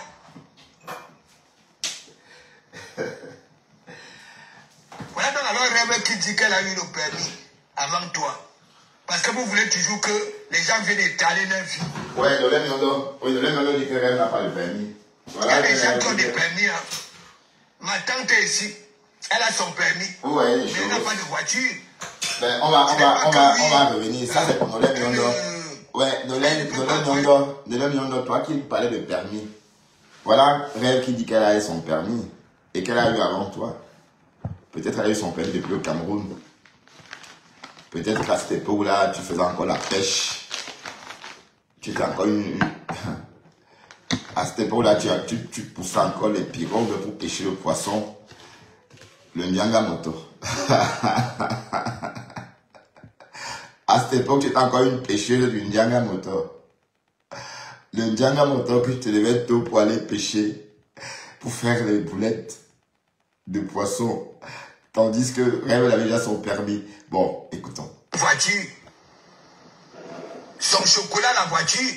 Voilà donc alors Rêve qui dit qu'elle a eu le permis avant toi. Parce que vous voulez toujours que les gens viennent étaler leur vie. Ouais, le Lémelo dit que Rêve n'a pas le permis. Voilà, il y a des gens qui ont des permis. Hein. Ma tante est ici. Elle a son permis. Ouais, mais elle n'a pas de voiture. Ben, on va revenir. Ça, c'est pour Nolem Yondo. Ouais, Nolem Yondo, toi qui parlais de permis. Voilà, Rêve qui dit qu'elle a eu son permis. Et qu'elle a eu avant toi. Peut-être elle a eu son permis depuis le Cameroun. Peut-être qu'à cette époque-là, tu faisais encore la pêche. Tu étais encore À cette époque-là, tu poussais encore les pirogues pour pêcher le poisson. Le Nyangamoto. À cette époque, tu étais encore une pêcheuse du Nyangamoto. Le Nyangamoto que tu te levais tôt pour aller pêcher, pour faire les boulettes de poisson. Tandis que Rêve avait déjà son permis. Bon, écoutons. Voiture. Son chocolat, la voiture.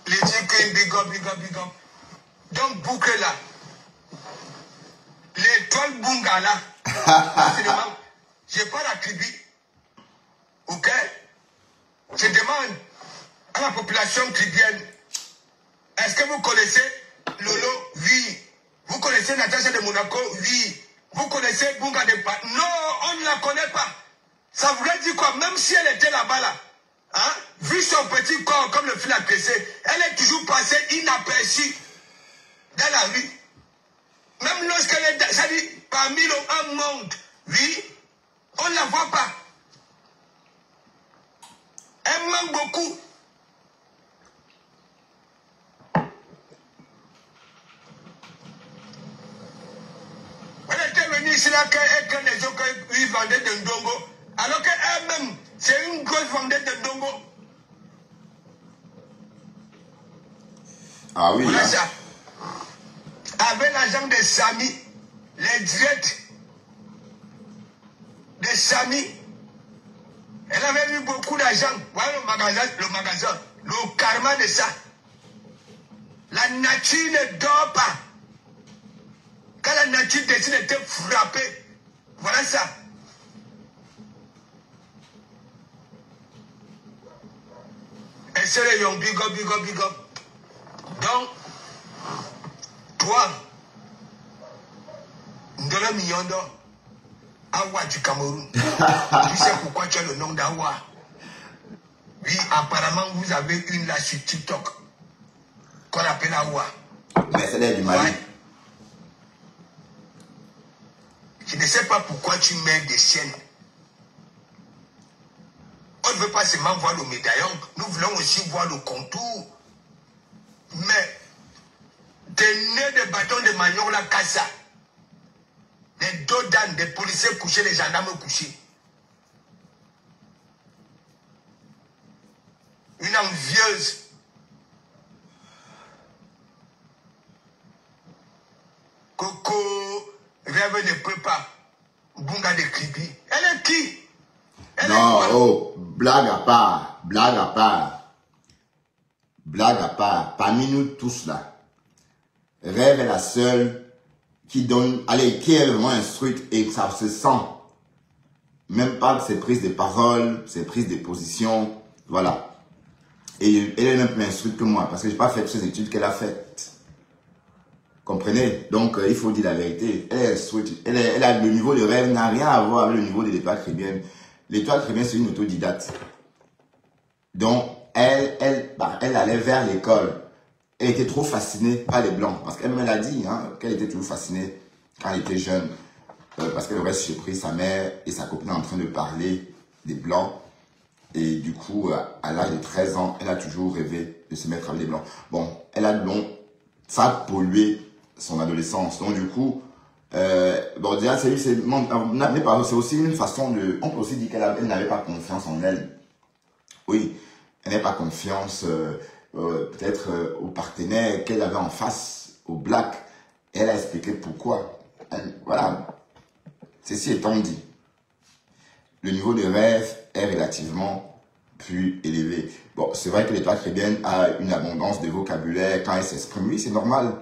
Les yeux big up. Donc, boucle là. L'étoile Bunga là. Je pas la tribu. Ok? Je demande à la population tribienne. Est-ce que vous connaissez Lolo? Oui. Vous connaissez Natacha de Monaco? Oui. Vous connaissez Bunga de Pa? Non, on ne la connaît pas. Ça voulait dire quoi? Même si elle était là-bas là. Hein? Vu son petit corps comme le fil à presser, elle est toujours passée inaperçue dans la rue. Même lorsqu'elle est, ça dit, parmi un monde, oui, on ne la voit pas. Elle manque beaucoup. Elle était venue ici là qu'elle les autres lui vendaient de ndongo, alors qu'elle-même, c'est une grosse vendeuse de ndongo. Ah oui. Voilà ça. Avec l'argent de Samy, les directs de Samy, elle avait eu beaucoup d'argent. Voilà le magasin, le karma de ça. La nature ne dort pas. Quand la nature décide de te frapper, voilà ça. Et c'est le young, big up. Donc, toi, Nolem Yondo, Awa du Cameroun, tu sais pourquoi tu as le nom d'Awa? Oui, apparemment, vous avez une là sur TikTok qu'on appelle Awa. Mais c'est l'air du Mali. Ouais. Je ne sais pas pourquoi tu mets des siennes. On ne veut pas seulement voir le médaillon, nous voulons aussi voir le contour. Mais des nœuds de bâton de manioc la casa, des dos d'âne, des policiers couchés, des gendarmes couchés. Une envieuse. Coco, Rêve ne peut pas. Bunga de Kribi. Elle est qui? Elle Non, est oh, blague à part. Parmi nous tous là, Rêve est la seule qui donne, qui est vraiment instruite et ça se sent. Même pas ses prises de parole, ses prises de position, voilà. Et elle est même plus instruite que moi parce que je n'ai pas fait toutes ces études qu'elle a faites. Comprenez? Donc, il faut dire la vérité. Elle est instruite. Elle a le niveau de Rêve n'a rien à voir avec le niveau de l'Étoile chrétienne. L'Étoile chrétienne, c'est une autodidacte. Donc, elle allait vers l'école. Elle était trop fascinée par les Blancs. Parce qu'elle-même a dit qu'elle était toujours fascinée quand elle était jeune. Parce qu'elle aurait surpris sa mère et sa copine en train de parler des Blancs. Et du coup, à l'âge de 13 ans, elle a toujours rêvé de se mettre avec les Blancs. Bon, ça a pollué son adolescence. Donc, du coup, bon, déjà, c'est aussi une façon de... On peut aussi dire qu'elle n'avait pas confiance en elle. Oui, elle n'avait pas confiance peut-être au partenaire qu'elle avait en face, au Black. Et elle a expliqué pourquoi. Voilà. Ceci étant dit, le niveau de Rêve est relativement plus élevé. Bon, c'est vrai que l'Étoile chrétienne a une abondance de vocabulaire quand elle s'exprime. Oui, c'est normal.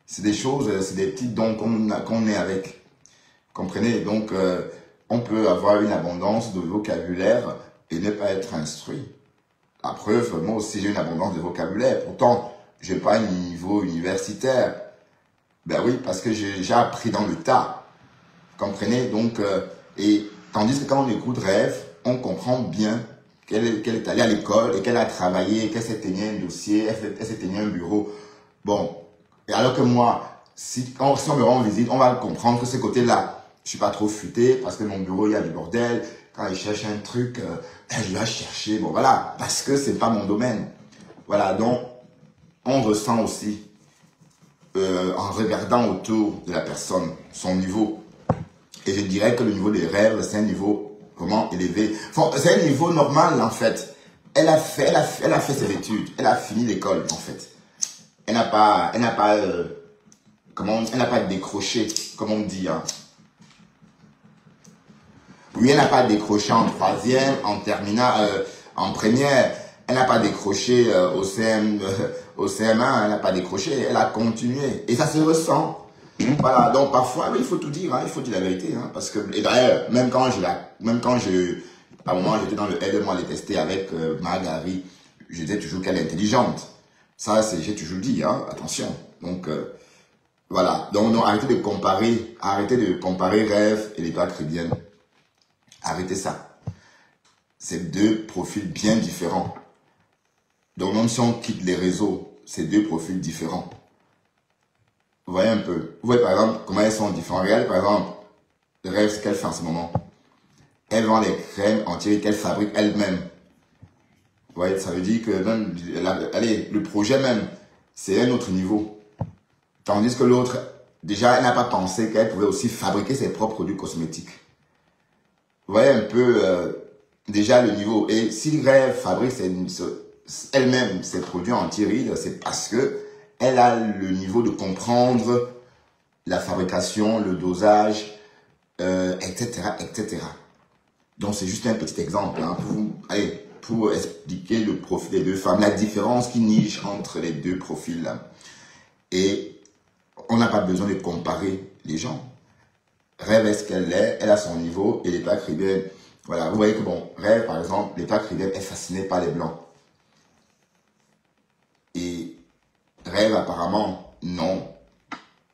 C'est des choses, c'est des petits dons qu'on est avec. Comprenez? Donc, on peut avoir une abondance de vocabulaire et ne pas être instruit. La preuve, moi aussi j'ai une abondance de vocabulaire. Pourtant, je n'ai pas un niveau universitaire. Ben oui, parce que j'ai appris dans le tas. Vous comprenez? Donc, et tandis que quand on écoute Rêve, on comprend bien qu'elle est allée à l'école et qu'elle a travaillé, qu'elle s'est tenue un dossier, elle s'est tenue un bureau. Bon, et alors que moi, si on me rend visite, on va comprendre que ce côté-là, je suis pas trop futé parce que mon bureau, il y a du bordel. Quand il cherche un truc, je dois chercher. Bon, voilà, parce que c'est pas mon domaine. Voilà, donc, on ressent aussi, en regardant autour de la personne, son niveau. Et je dirais que le niveau des rêves, c'est un niveau vraiment élevé. Enfin, c'est un niveau normal, en fait. Elle a fait ses études. Elle a fini l'école, en fait. Elle n'a pas décroché, comme on dit, hein. Oui, elle n'a pas décroché en troisième, en terminale, en première. Elle n'a pas décroché au CM1, elle n'a pas décroché. Elle a continué. Et ça se ressent. Voilà, donc parfois, il faut tout dire, hein, il faut dire la vérité, hein, parce que, et d'ailleurs, à un moment, j'étais dans le L, moi, les tester avec Marguerite, je disais toujours qu'elle est intelligente. Ça, j'ai toujours dit, hein, attention. Donc, voilà. Donc, arrêtez de comparer Rêve et les Étoile Caribéenne. Arrêtez ça. C'est deux profils bien différents. Donc, même si on quitte les réseaux, c'est deux profils différents. Vous voyez un peu. Vous voyez par exemple comment elles sont différentes. Regardez par exemple le Rêve, ce qu'elle fait en ce moment. Elle vend les crèmes entières qu'elle fabrique elle-même. Vous voyez, ça veut dire que même, allez, le projet même, c'est un autre niveau. Tandis que l'autre, déjà, elle n'a pas pensé qu'elle pouvait aussi fabriquer ses propres produits cosmétiques. Vous voyez un peu déjà le niveau. Et si Rêve fabrique elle-même ses produits anti-rides, c'est parce que elle a le niveau de comprendre la fabrication, le dosage, etc., etc. Donc, c'est juste un petit exemple hein, pour expliquer le profil des deux femmes, la différence qui niche entre les deux profils. Là. Et on n'a pas besoin de comparer les gens. Rêve est ce qu'elle est, elle a son niveau, et l'Étoile Caribéenne, voilà, vous voyez que bon, Rêve, par exemple, l'Étoile Caribéenne est fascinée par les Blancs. Et Rêve, apparemment, non.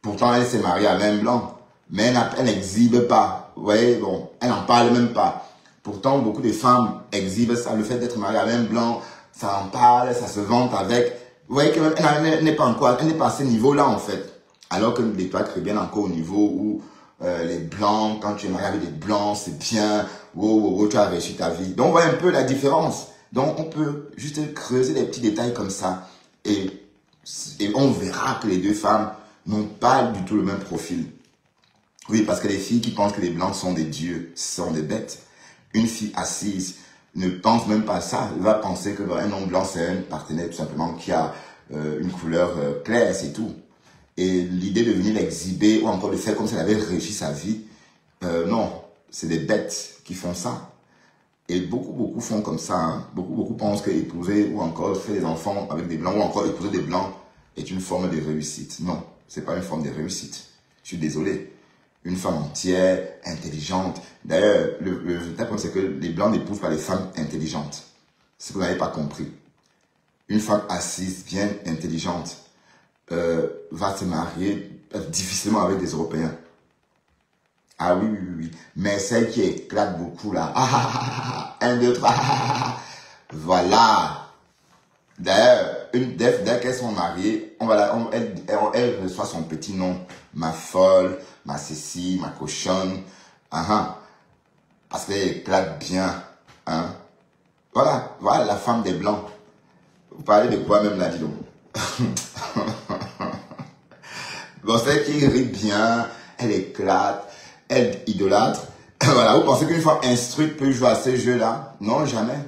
Pourtant, elle s'est mariée à un blanc. Mais elle n'exhibe pas. Vous voyez, bon, elle n'en parle même pas. Pourtant, beaucoup de femmes exhibent ça. Le fait d'être mariée à un blanc, ça en parle, ça se vante avec. Vous voyez qu'elle n'est pas encore, elle n'est pas à ce niveau-là, en fait. Alors que l'Étoile Caribéenne est encore au niveau où les blancs, quand tu es marié avec des blancs, c'est bien. Wow, tu as réussi ta vie. Donc, on voit un peu la différence. Donc, on peut juste creuser des petits détails comme ça. Et on verra que les deux femmes n'ont pas du tout le même profil. Oui, parce que les filles qui pensent que les blancs sont des dieux, sont des bêtes. Une fille assise ne pense même pas ça. Elle va penser que un homme blanc, c'est un partenaire tout simplement qui a une couleur claire, c'est tout. Et l'idée de venir l'exhiber ou encore de faire comme si elle avait réussi sa vie, non, c'est des bêtes qui font ça. Et beaucoup font comme ça. Hein. Beaucoup pensent que épouser ou encore faire des enfants avec des blancs ou encore épouser des blancs est une forme de réussite. Non, c'est pas une forme de réussite. Je suis désolé. Une femme entière, intelligente. D'ailleurs, le vrai point, c'est que les blancs n'épousent pas les femmes intelligentes. C'est ce que vous n'avez pas compris. Une femme assise, bien intelligente, va se marier difficilement avec des Européens. Ah oui. Mais celle qui éclate beaucoup là. 1, 2, 3. Voilà. D'ailleurs, dès qu'elles sont mariées, elle reçoit son petit nom. Ma folle, ma Cécile, ma cochonne. Parce qu'elle éclate bien. Hein. Voilà la femme des Blancs. Vous parlez de quoi même là, dis donc. Bon, celle qui rit bien, elle éclate. Elle idolâtre. Voilà, vous pensez qu'une femme instruite peut jouer à ces jeux-là? Non, jamais.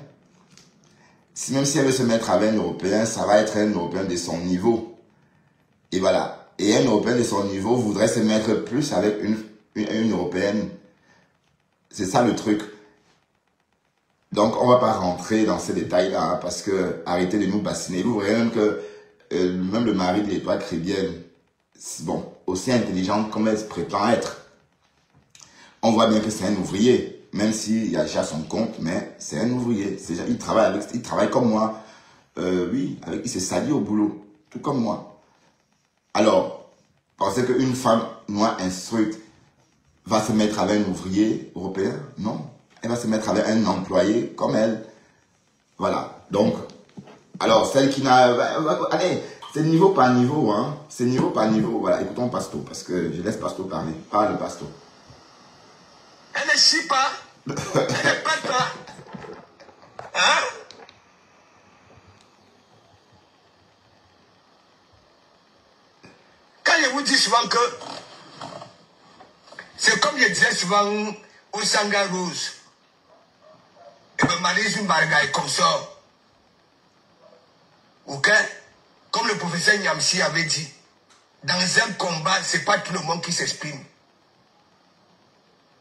Même si elle veut se mettre avec un Européen, ça va être un Européen de son niveau. Et voilà. Et un Européen de son niveau voudrait se mettre plus avec une Européenne. C'est ça le truc. Donc, on ne va pas rentrer dans ces détails-là, hein, parce que arrêtez de nous bassiner. Vous voyez même que même le mari de l'Étoile Caribéenne, bon, aussi intelligente comme elle se prétend être. On voit bien que c'est un ouvrier, même s'il a déjà son compte, mais c'est un ouvrier. Il travaille comme moi. Oui, il s'est sali au boulot, tout comme moi. Alors, Pensez qu'une femme noire instruite va se mettre avec un ouvrier européen? Non. Elle va se mettre avec un employé comme elle. Voilà. Donc, alors, celle qui n'a... Allez, c'est niveau par niveau, hein. C'est niveau par niveau. Voilà, écoutons Pasto, parce que je laisse Pasto parler. Parle, Pasto. Elle ne chie pas. Elle ne pète pas. Hein? Quand je vous dis souvent que c'est comme je disais souvent au Sanga Rose, et le Marisme Bargaï comme ça. Ok? Comme le professeur Nyamsi avait dit, dans un combat, c'est pas tout le monde qui s'exprime.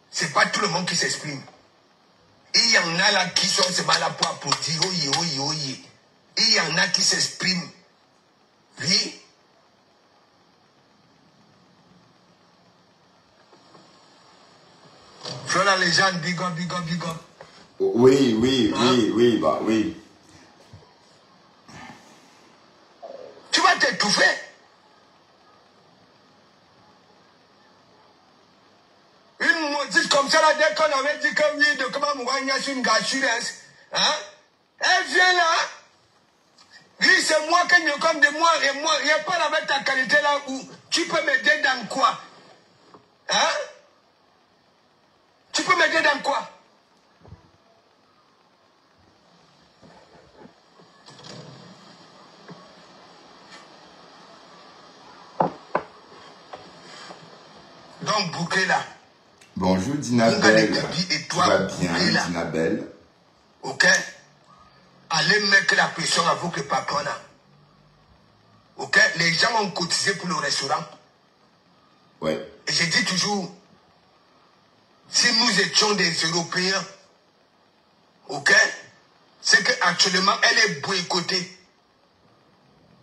C'est pas tout le monde qui s'exprime. Il y en a là qui sont seulement là pour applaudir, oye, oye, oye. Il y en a qui s'expriment. Oui. Sur la légende, big up, big up, big up. Oui, oui, oui, oui, bah oui. Tu vas t'étouffer. Une maudite comme ça, là, dès qu'on avait dit que oui, de comment Mouania sur une assurance, hein? Elle vient là. Oui, c'est moi qui me comme de moi et moi. Il n'y a pas avec ta qualité là où tu peux m'aider dans quoi? Hein? Tu peux m'aider dans quoi? Donc, bouquet là. Bonjour Dinabelle. Et Tu toi, vas bien, là. Dinabelle? Ok? Allez mettre la pression à vous que patron là. Ok? Les gens ont cotisé pour le restaurant. Ouais. Et je dis toujours, si nous étions des Européens, ok? C'est qu'actuellement, elle est boycottée.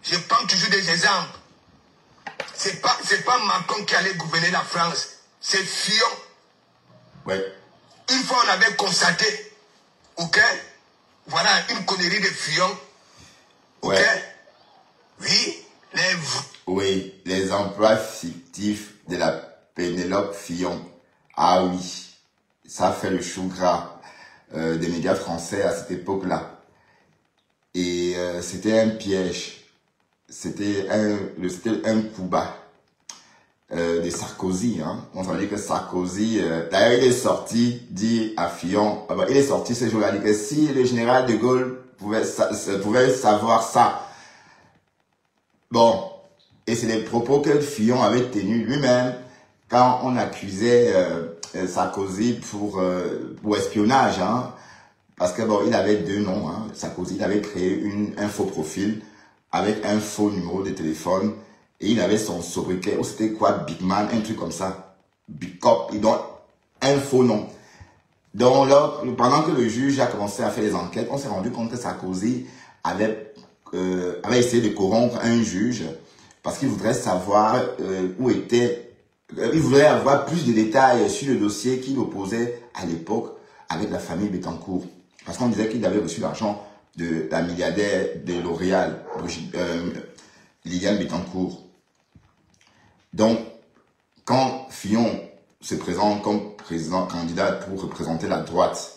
Je prends toujours des exemples. C'est pas Macron qui allait gouverner la France. C'est Fillon. Ouais. Une fois, on avait constaté, ok? Voilà une connerie de Fillon. Ok? Ouais. Oui, Oui, les emplois fictifs de la Pénélope Fillon. Ah oui, ça fait le chou gras des médias français à cette époque-là. Et c'était un piège. C'était un coup bas de Sarkozy. Hein. On s'en dit que Sarkozy, d'ailleurs il est sorti, dit à Fillon, il est sorti ce jour-là, il dit que si le général de Gaulle pouvait savoir ça. Bon, et c'est les propos que Fillon avait tenus lui-même quand on accusait Sarkozy pour espionnage. Hein. Parce que bon, il avait deux noms. Hein. Sarkozy, il avait créé un faux profil avec un faux numéro de téléphone. Et il avait son sobriquet, ou c'était quoi, Big Man, un truc comme ça. Big Cop, il donne un faux nom. Donc là, pendant que le juge a commencé à faire les enquêtes, on s'est rendu compte que Sarkozy avait essayé de corrompre un juge parce qu'il voudrait savoir où était... il voudrait avoir plus de détails sur le dossier qu'il opposait à l'époque avec la famille Bettencourt. Parce qu'on disait qu'il avait reçu l'argent de la milliardaire de L'Oréal, Liliane Bettencourt. Donc, quand Fillon se présente comme candidat pour représenter la droite,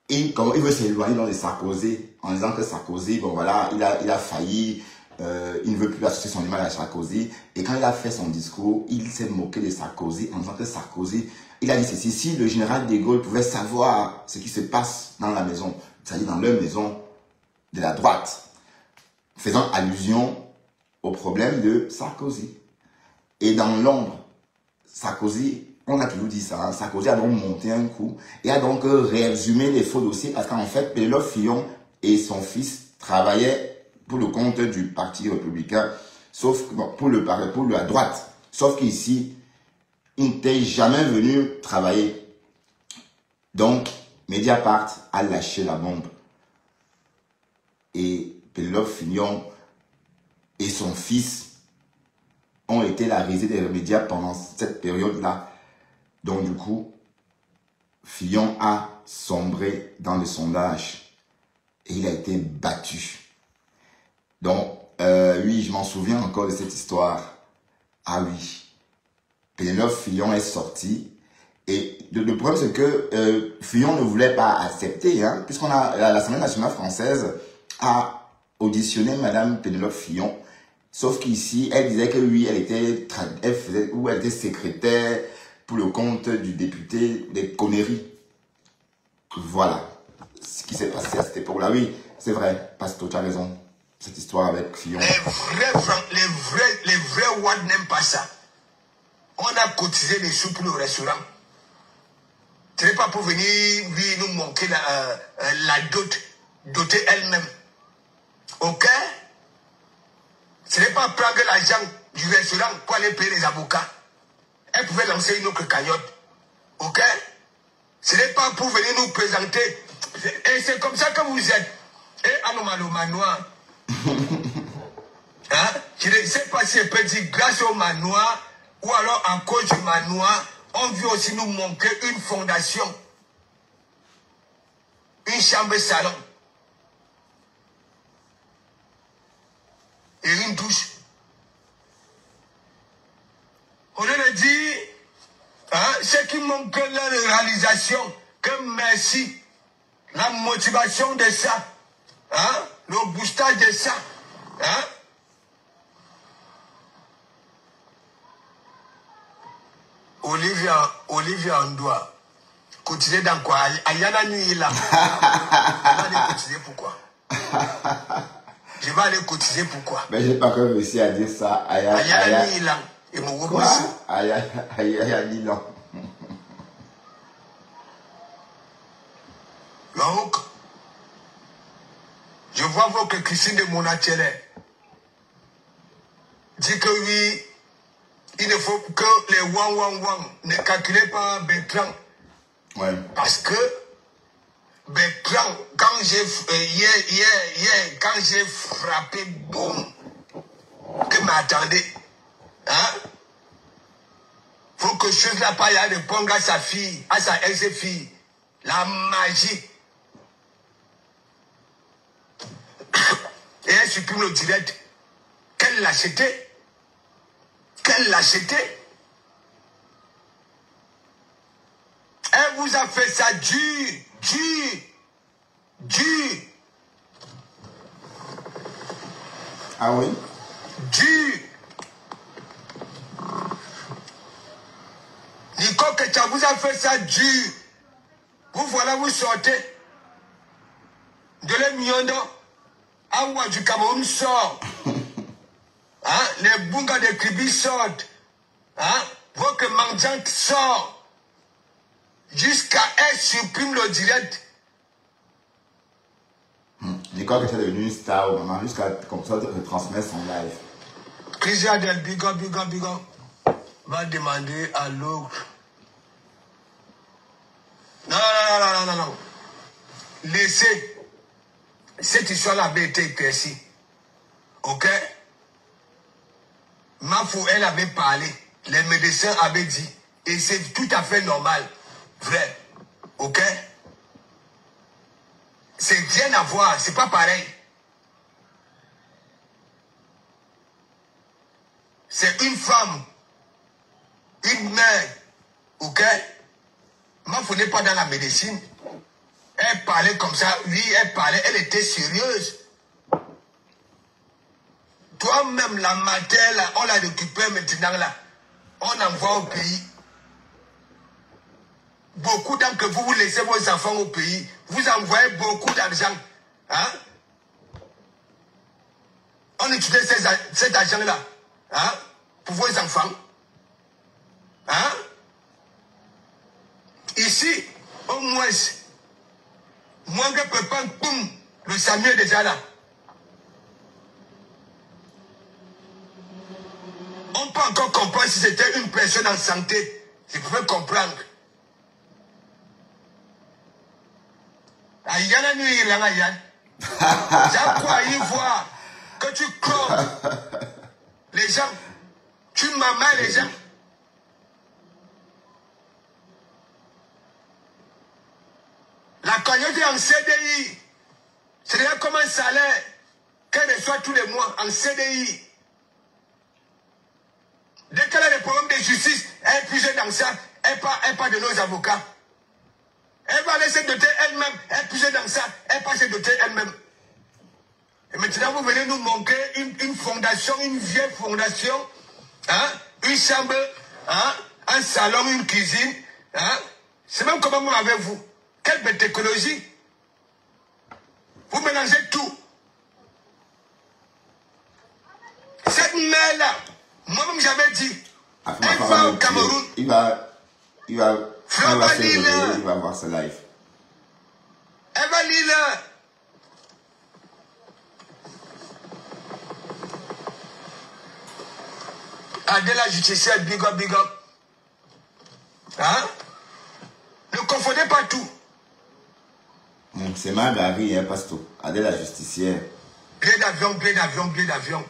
et comment il veut s'éloigner dans les Sarkozy, en disant que Sarkozy, bon voilà, il a failli, il ne veut plus associer son image à Sarkozy. Et quand il a fait son discours, il s'est moqué de Sarkozy en disant que Sarkozy, il a dit ceci, si le général de Gaulle pouvait savoir ce qui se passe dans la maison, c'est-à-dire dans leur maison de la droite, faisant allusion au problème de Sarkozy. Et dans l'ombre, Sarkozy, on a toujours dit ça, hein, Sarkozy a donc monté un coup et a donc résumé les faux dossiers parce qu'en fait, Pénélope Fillon et son fils travaillaient pour le compte du Parti républicain, sauf bon, pour la droite. Sauf qu'ici, ils n'étaient jamais venus travailler. Donc, Mediapart a lâché la bombe. Et Pénélope Fillon et son fils ont été la risée des médias pendant cette période-là. Donc, du coup, Fillon a sombré dans le sondage et il a été battu. Donc, oui, je m'en souviens encore de cette histoire. Ah oui. Pénélope Fillon est sortie. Et le problème, c'est que Fillon ne voulait pas accepter, hein, puisqu'on a l'Assemblée nationale française a auditionné Madame Pénélope Fillon. Sauf qu'ici, elle disait que oui, elle était secrétaire pour le compte du député des conneries. Voilà ce qui s'est passé à cette époque-là. Oui, c'est vrai, Pastor, tu as raison. Cette histoire avec Fillon. Les vrais Wad n'aiment pas ça. On a cotisé des sous pour le restaurant. Ce n'est pas pour venir lui, nous manquer la doter elle-même. Ok? Ce n'est pas prendre l'argent du restaurant pour aller payer les avocats. Elle pouvait lancer une autre cagnotte. Ok? Ce n'est pas pour venir nous présenter. Et c'est comme ça que vous êtes. Et Anomalo Manoir. Hein? Je ne sais pas si je peux dire grâce au manoir ou alors à cause du manoir, on veut aussi nous manquer une fondation, une chambre salon et une douche. On a dit, hein, ce qui manque la réalisation, que merci, la motivation de ça, hein, le boostage de ça, hein. Olivia Andoua, cotiser dans quoi? Ayana nuit là. Je vais aller cotiser pourquoi? Je vais aller cotiser pourquoi? Mais j'ai pas encore réussi à dire ça. Ayana nuit là. Et mon gros quoi? Ayana nuit là. Donc, je vois que Christine de Monatiele dit que oui, il ne faut que les wang ne calculent pas Bertrand. Ouais. Parce que Bertrand, quand j'ai frappé, boum, que m'attendait, hein, faut que chose là pas y a répondre à sa fille, à sa ex-fille, la magie. Et elle supprime le direct. Qu'elle l'achetait. Qu'elle l'achetait. Elle vous a fait ça dur. Ah oui? Dur. Nicole Ketia vous a fait ça dur. Vous voilà, vous sortez. De l'Emiondo. Awa du Cameroun sort. Hein? Les bungas de Kribi sortent. Hein? Votre Mandjang sort. Jusqu'à elle supprime le direct. Nicole qui est devenue une star au moment jusqu'à comme ça transmettre son live. Christian Del Bigon va demander à l'autre. Non. Laissez. Cette histoire-là avait été éclaircie. Ok? Mafou, elle avait parlé. Les médecins avaient dit. Et c'est tout à fait normal. Vrai. Ok? C'est rien à voir. C'est pas pareil. C'est une femme. Une mère. Ok? Mafou n'est pas dans la médecine. Elle parlait comme ça, oui, elle était sérieuse. Toi-même, la matière, là, on la récupère maintenant, là. On envoie au pays. Beaucoup d'entre vous, vous laissez vos enfants au pays. Vous envoyez beaucoup d'argent. Hein? On utilise cet argent-là, hein, pour vos enfants. Hein? Ici, au moins, moi, je peux pas, boum, le Samuel est déjà là. On peut encore comprendre si c'était une personne en santé. Je pouvais comprendre. Ayana nuit, il a Yann. J'ai quoi y voir que tu crois les gens, tu m'amènes les gens. La cagnotte est en CDI. C'est déjà comme un salaire qu'elle reçoit tous les mois en CDI. Dès qu'elle a des problèmes de justice, elle puise dans ça, elle parle de nos avocats. Elle va aller se doter elle-même, elle puise dans ça, elle va se doter elle-même. Et maintenant, vous venez nous montrer une fondation, une vieille fondation, hein, une chambre, hein, un salon, une cuisine. Hein. C'est même comment avec vous. Quelle belle technologie. Vous mélangez tout. Cette mère-là, moi-même j'avais dit, elle va au Cameroun. Il va voir ce live. Elle va lire là. Adela justicière, big up, big up. Hein? Ne confondez pas tout. C'est Margari, hein, Pasto. Adela justicière. Blé d'avion, blé d'avion, blé d'avion.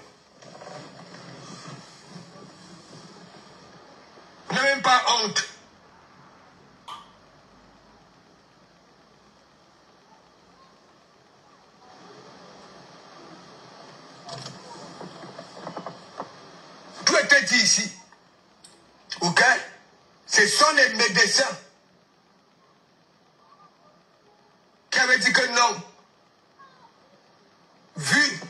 N'a même pas honte. Tout était dit ici. Ok? Ce sont les médecins qui avaient dit que non. Vu.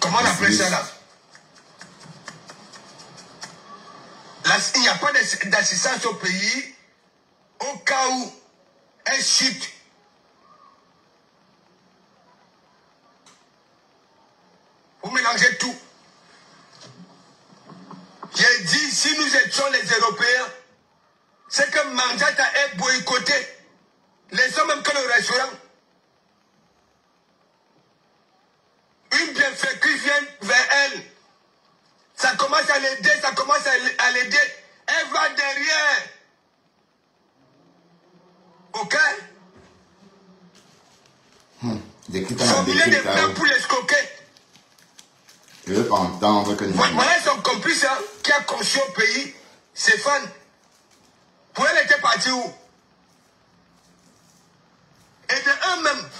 Comment on appelle ça là? Il n'y a pas d'assistance au pays au cas où elle chute. Vous mélangez tout. J'ai dit, si nous étions les Européens, c'est que Manjata est boycotté. Les hommes même que le restaurant. Une bienfaitrice vient vers elle. Ça commence à l'aider, ça commence à l'aider. Elle va derrière. Ok? Formuler des plans pour les escroquer. Je ne veux pas entendre que nous... Voilà son complice hein, qui a conçu au pays, Stéphane. Pour elle était partie où? Et de eux-mêmes.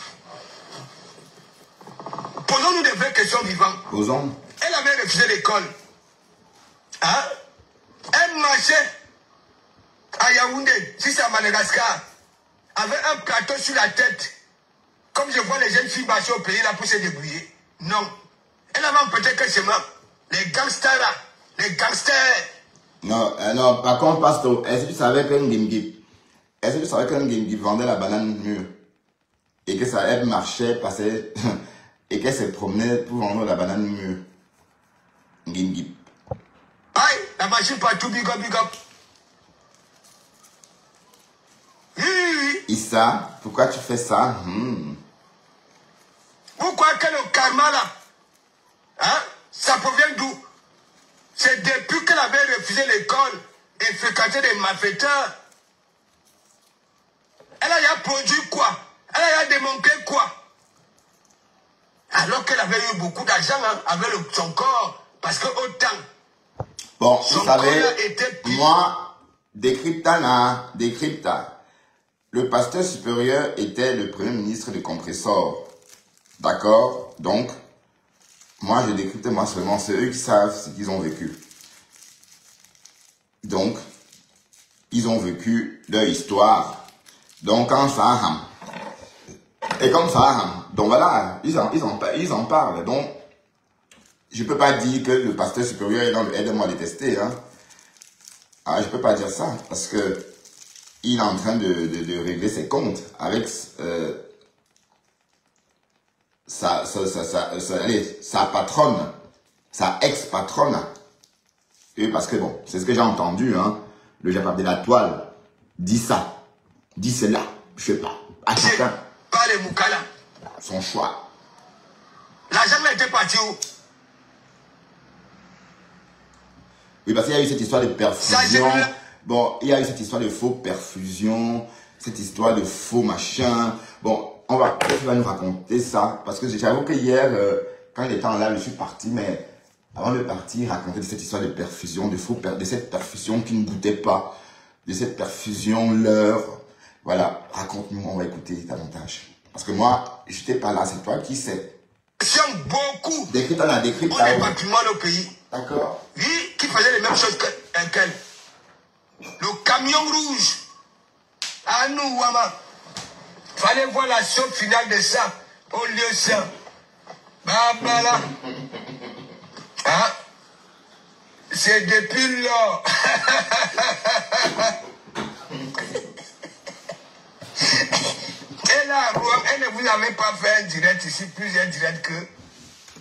Posons-nous des vraies questions vivantes. Posons. Elle avait refusé l'école. Hein? Elle marchait à Yaoundé, si c'est à Madagascar, avec un plateau sur la tête. Comme je vois les jeunes filles marcher au pays là pour se débrouiller. Non. Elle avait peut-être que c'est moi. Les gangsters là. Les gangsters. Non, non, par contre, Pastor, est-ce que tu savais qu'un Gimgip vendait la banane mûre? Et que ça, elle marchait, passait, et qu'elle se promenait pour vendre la banane mûre? Gimgip. Aïe, la machine partout, big up, big up. Oui. Issa, pourquoi tu fais ça? Pourquoi que le karma là, hein, ça provient d'où? C'est depuis qu'elle avait refusé l'école et fréquenté des malfaiteurs. Elle a produit quoi? Elle a démontré quoi? Alors qu'elle avait eu beaucoup d'argent hein, avec son corps. Parce que autant. Bon, vous savez, moi, décrypta. Le pasteur supérieur était le premier ministre de Compressor. D'accord? Donc, moi, je décrypte moi seulement. C'est eux qui savent ce qu'ils ont vécu. Donc, ils ont vécu leur histoire. Donc, quand ça a... Et comme ça, donc voilà, ils en parlent. Donc, je ne peux pas dire que le pasteur supérieur est dans le aide-moi à détester. Hein. Ah, je ne peux pas dire ça parce que il est en train de régler ses comptes avec sa patronne, sa ex-patronne. Et parce que bon, c'est ce que j'ai entendu, hein. Le Japon de la toile dit ça, dit cela, je sais pas. À chacun. Pas les Moukala. Son choix. L'argent était parti où? Oui, parce qu'il y a eu cette histoire de perfusion. Bon, il y a eu cette histoire de faux perfusion, cette histoire de faux machin. Bon, tu vas nous raconter ça. Parce que j'avoue que hier, quand il était en live, je suis parti, mais avant de partir, raconter cette histoire de perfusion, de cette perfusion qui ne goûtait pas, de cette perfusion leurre. Voilà, raconte-nous, on va écouter davantage. Parce que moi, je n'étais pas là, c'est toi qui sais. beaucoup. Décrypte, on a décrypte. On est patrimoine au pays. D'accord. Lui qui faisait les mêmes choses qu'elle. Le camion rouge. À nous, Wama. Fallait voir la somme finale de ça. Au lieu de ça. Babala. Hein? C'est depuis là. Et là, elle ne vous avez pas fait un direct ici, plusieurs directs que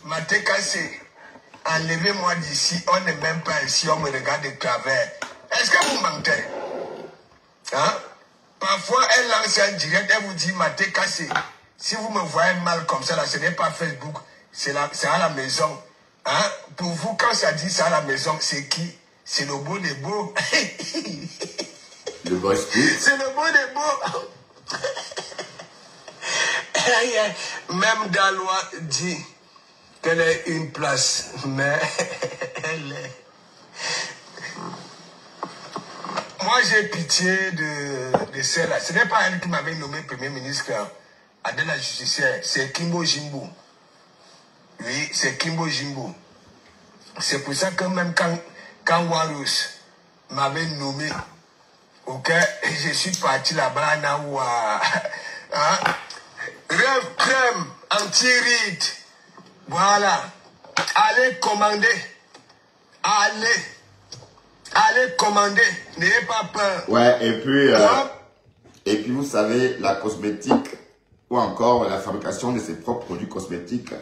Maté Kassé. Enlevez-moi d'ici, on n'est même pas ici, on me regarde de travers. Est-ce que vous mentez? Hein? Parfois, elle lance un direct, elle vous dit Maté Kassé. Si vous me voyez mal comme ça, là, ce n'est pas Facebook, c'est à la maison. Hein? Pour vous, quand ça dit ça à la maison, c'est qui? C'est le beau des beaux. Le beau esprit. C'est le beau des beaux. Même Dalois dit qu'elle est une place, mais elle est... Moi, j'ai pitié de celle-là. Ce n'est pas elle qui m'avait nommé Premier ministre à de la judiciaire. C'est Kimbo Jimbo. Oui, c'est Kimbo Jimbo. C'est pour ça que même quand Warus m'avait nommé, ok, je suis parti là-bas, hein, rêve crème, anti-ride. Voilà. Allez commander. Allez commander. N'ayez pas peur. Ouais, et puis vous savez, la cosmétique ou encore la fabrication de ses propres produits cosmétiques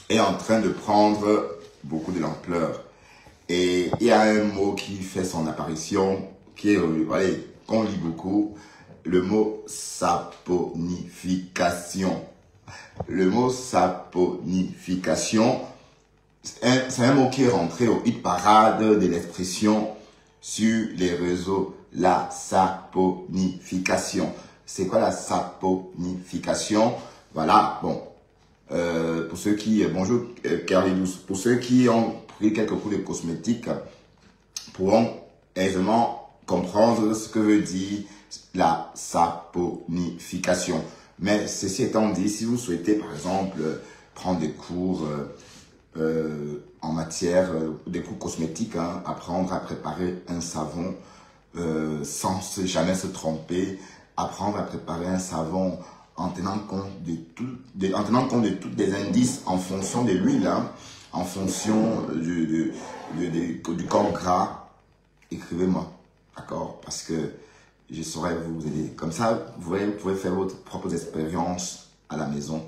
est en train de prendre beaucoup de l'ampleur. Et il y a un mot qui fait son apparition, qui est, qu'on lit beaucoup, le mot saponification. Le mot saponification, c'est un mot qui est rentré au hit parade de l'expression sur les réseaux. La saponification. C'est quoi la saponification? Voilà, bon. Pour ceux qui, bonjour Carly12, pour ceux qui ont pris quelques cours de cosmétiques, pourront aisément comprendre ce que veut dire la saponification. Mais ceci étant dit, si vous souhaitez par exemple prendre des cours en matière, des cours cosmétiques, hein, apprendre à préparer un savon sans jamais se tromper, apprendre à préparer un savon en tenant compte de tous les indices en fonction de l'huile, hein, en fonction du corps gras, écrivez-moi, d'accord? Parce que je saurais vous aider. Comme ça, vous pouvez faire votre propre expérience à la maison.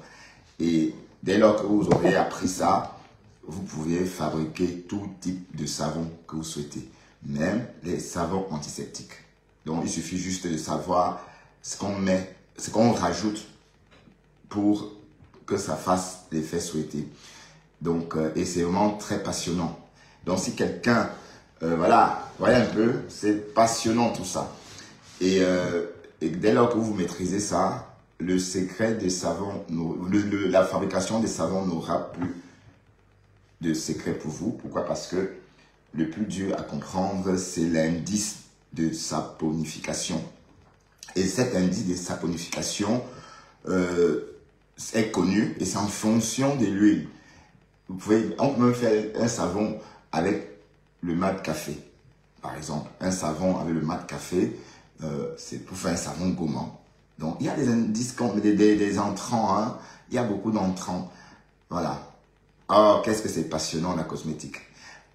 Et dès lors que vous aurez appris ça, vous pouvez fabriquer tout type de savon que vous souhaitez. Même les savons antiseptiques. Donc, il suffit juste de savoir ce qu'on met, ce qu'on rajoute pour que ça fasse l'effet souhaité. Donc, et c'est vraiment très passionnant. Donc, si quelqu'un, voilà, voyez un peu, c'est passionnant tout ça. Et dès lors que vous maîtrisez ça, le secret des savons, la fabrication des savons n'aura plus de secret pour vous. Pourquoi? Parce que le plus dur à comprendre, c'est l'indice de saponification. Et cet indice de saponification est connu et c'est en fonction de l'huile. On peut même faire un savon avec le mat café, par exemple. Un savon avec le mat café, c'est pour faire un savon gommant. Donc, il y a des indices, des entrants, hein. Il y a beaucoup d'entrants. Voilà. Oh, qu'est-ce que c'est passionnant, la cosmétique.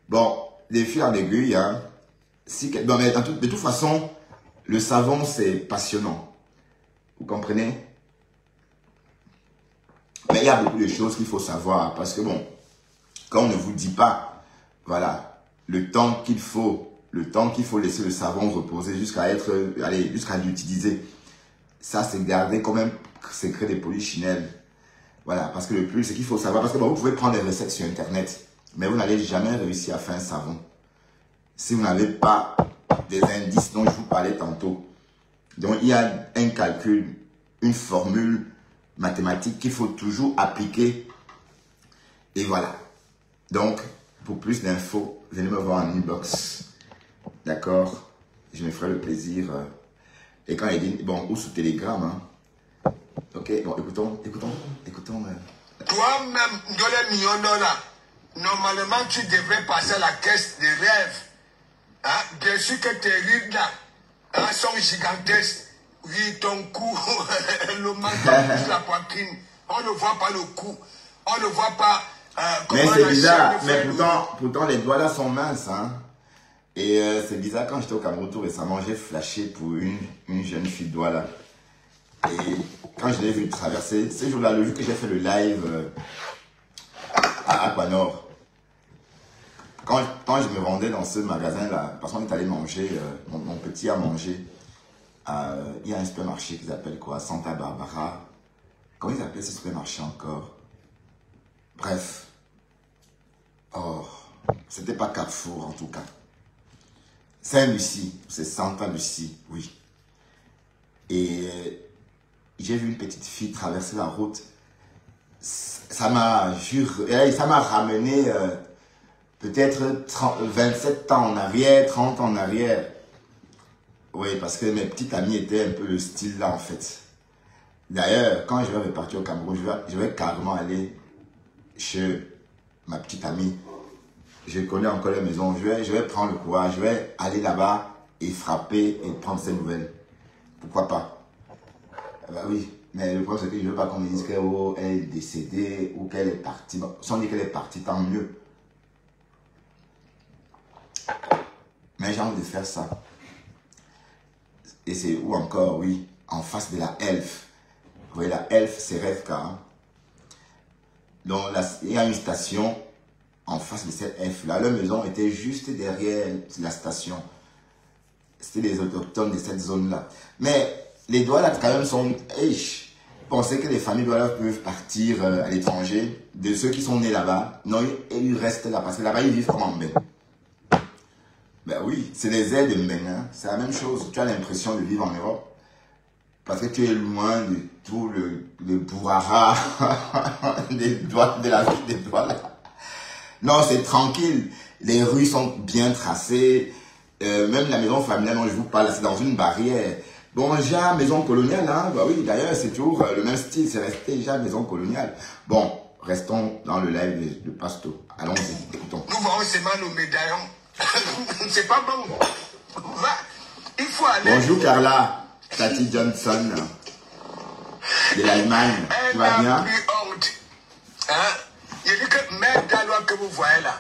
Bon, les fils en aiguille, hein. Non, mais de toute façon, le savon, c'est passionnant. Vous comprenez? Mais il y a beaucoup de choses qu'il faut savoir. Parce que bon, quand on ne vous dit pas, voilà, le temps qu'il faut laisser le savon reposer jusqu'à l'utiliser. Ça, c'est garder quand même secret des polichinelles. Voilà, parce que le plus, c'est qu'il faut savoir. Parce que bon, vous pouvez prendre des recettes sur Internet, mais vous n'allez jamais réussir à faire un savon si vous n'avez pas des indices dont je vous parlais tantôt. Donc, il y a un calcul, une formule mathématique qu'il faut toujours appliquer. Et voilà. Donc, pour plus d'infos, venez me voir en inbox. D'accord? Je me ferai le plaisir. Et quand il dit, bon, ou sous Telegram, hein. Ok, bon, écoutons Toi-même, dans les millions de dollars, normalement, tu devrais passer à la caisse des rêves. Hein? Bien sûr que tes rides là sont gigantesques. Oui, ton cou, le menton plus la poitrine. On ne voit pas le cou. On ne voit pas mais c'est bizarre. Mais pourtant, les doigts là sont minces. Hein? Et c'est bizarre, quand j'étais au Cameroun tout récemment, j'ai flashé pour une jeune fille de Douala. Et quand je l'ai vue traverser, ce jour-là, le jour que j'ai fait le live à Aquanor, quand je me rendais dans ce magasin-là, parce qu'on est allé manger, mon petit a mangé, il y a un supermarché qu'ils appellent quoi, Santa Barbara. Comment ils appellent ce supermarché encore? Bref. Oh, c'était pas Carrefour en tout cas. Saint-Lucie, c'est Santa Lucie, oui. Et j'ai vu une petite fille traverser la route. Ça m'a ramené peut-être 27 ans en arrière, 30 ans en arrière. Oui, parce que mes petites amies étaient un peu le style là en fait. D'ailleurs, quand je vais repartir au Cameroun, je vais carrément aller chez ma petite amie. Je connais encore la maison. Je vais prendre le courage. Je vais aller là-bas et frapper et prendre ses nouvelles. Pourquoi pas? Bah oui, mais le problème c'est que je ne veux pas qu'on me dise qu'elle est décédée ou qu'elle est partie. Bon, si on dit qu'elle est partie, tant mieux. Mais j'ai envie de faire ça. Et c'est où encore, oui, en face de la Elf. Vous voyez, la Elf, c'est Revka. Hein? Donc, il y a une station en face de cette Elf-là. Leur maison était juste derrière la station. C'était des autochtones de cette zone-là. Mais les Douala, quand même, sont... Pensez que les familles Douala peuvent partir à l'étranger. De ceux qui sont nés là-bas, non, ils restent là. Parce que là-bas, ils vivent comme en Mbeng. Ben oui, c'est les aides de Mbeng. Hein. C'est la même chose. Tu as l'impression de vivre en Europe. Parce que tu es loin de tout le bourrara de la vie des Douala. Non, c'est tranquille. Les rues sont bien tracées. Même la maison familiale dont je vous parle, c'est dans une barrière. Bon, déjà, maison coloniale, hein. Bah oui, d'ailleurs, c'est toujours le même style. C'est resté déjà maison coloniale. Bon, restons dans le live de Pasto. Allons-y, écoutons. Nous voyons seulement nos médaillons. C'est pas bon. Il faut aller. Bonjour Carla. Tati Johnson de l'Allemagne, tu vas bien? Hein? Il dit que merde d'aloi que vous voyez là.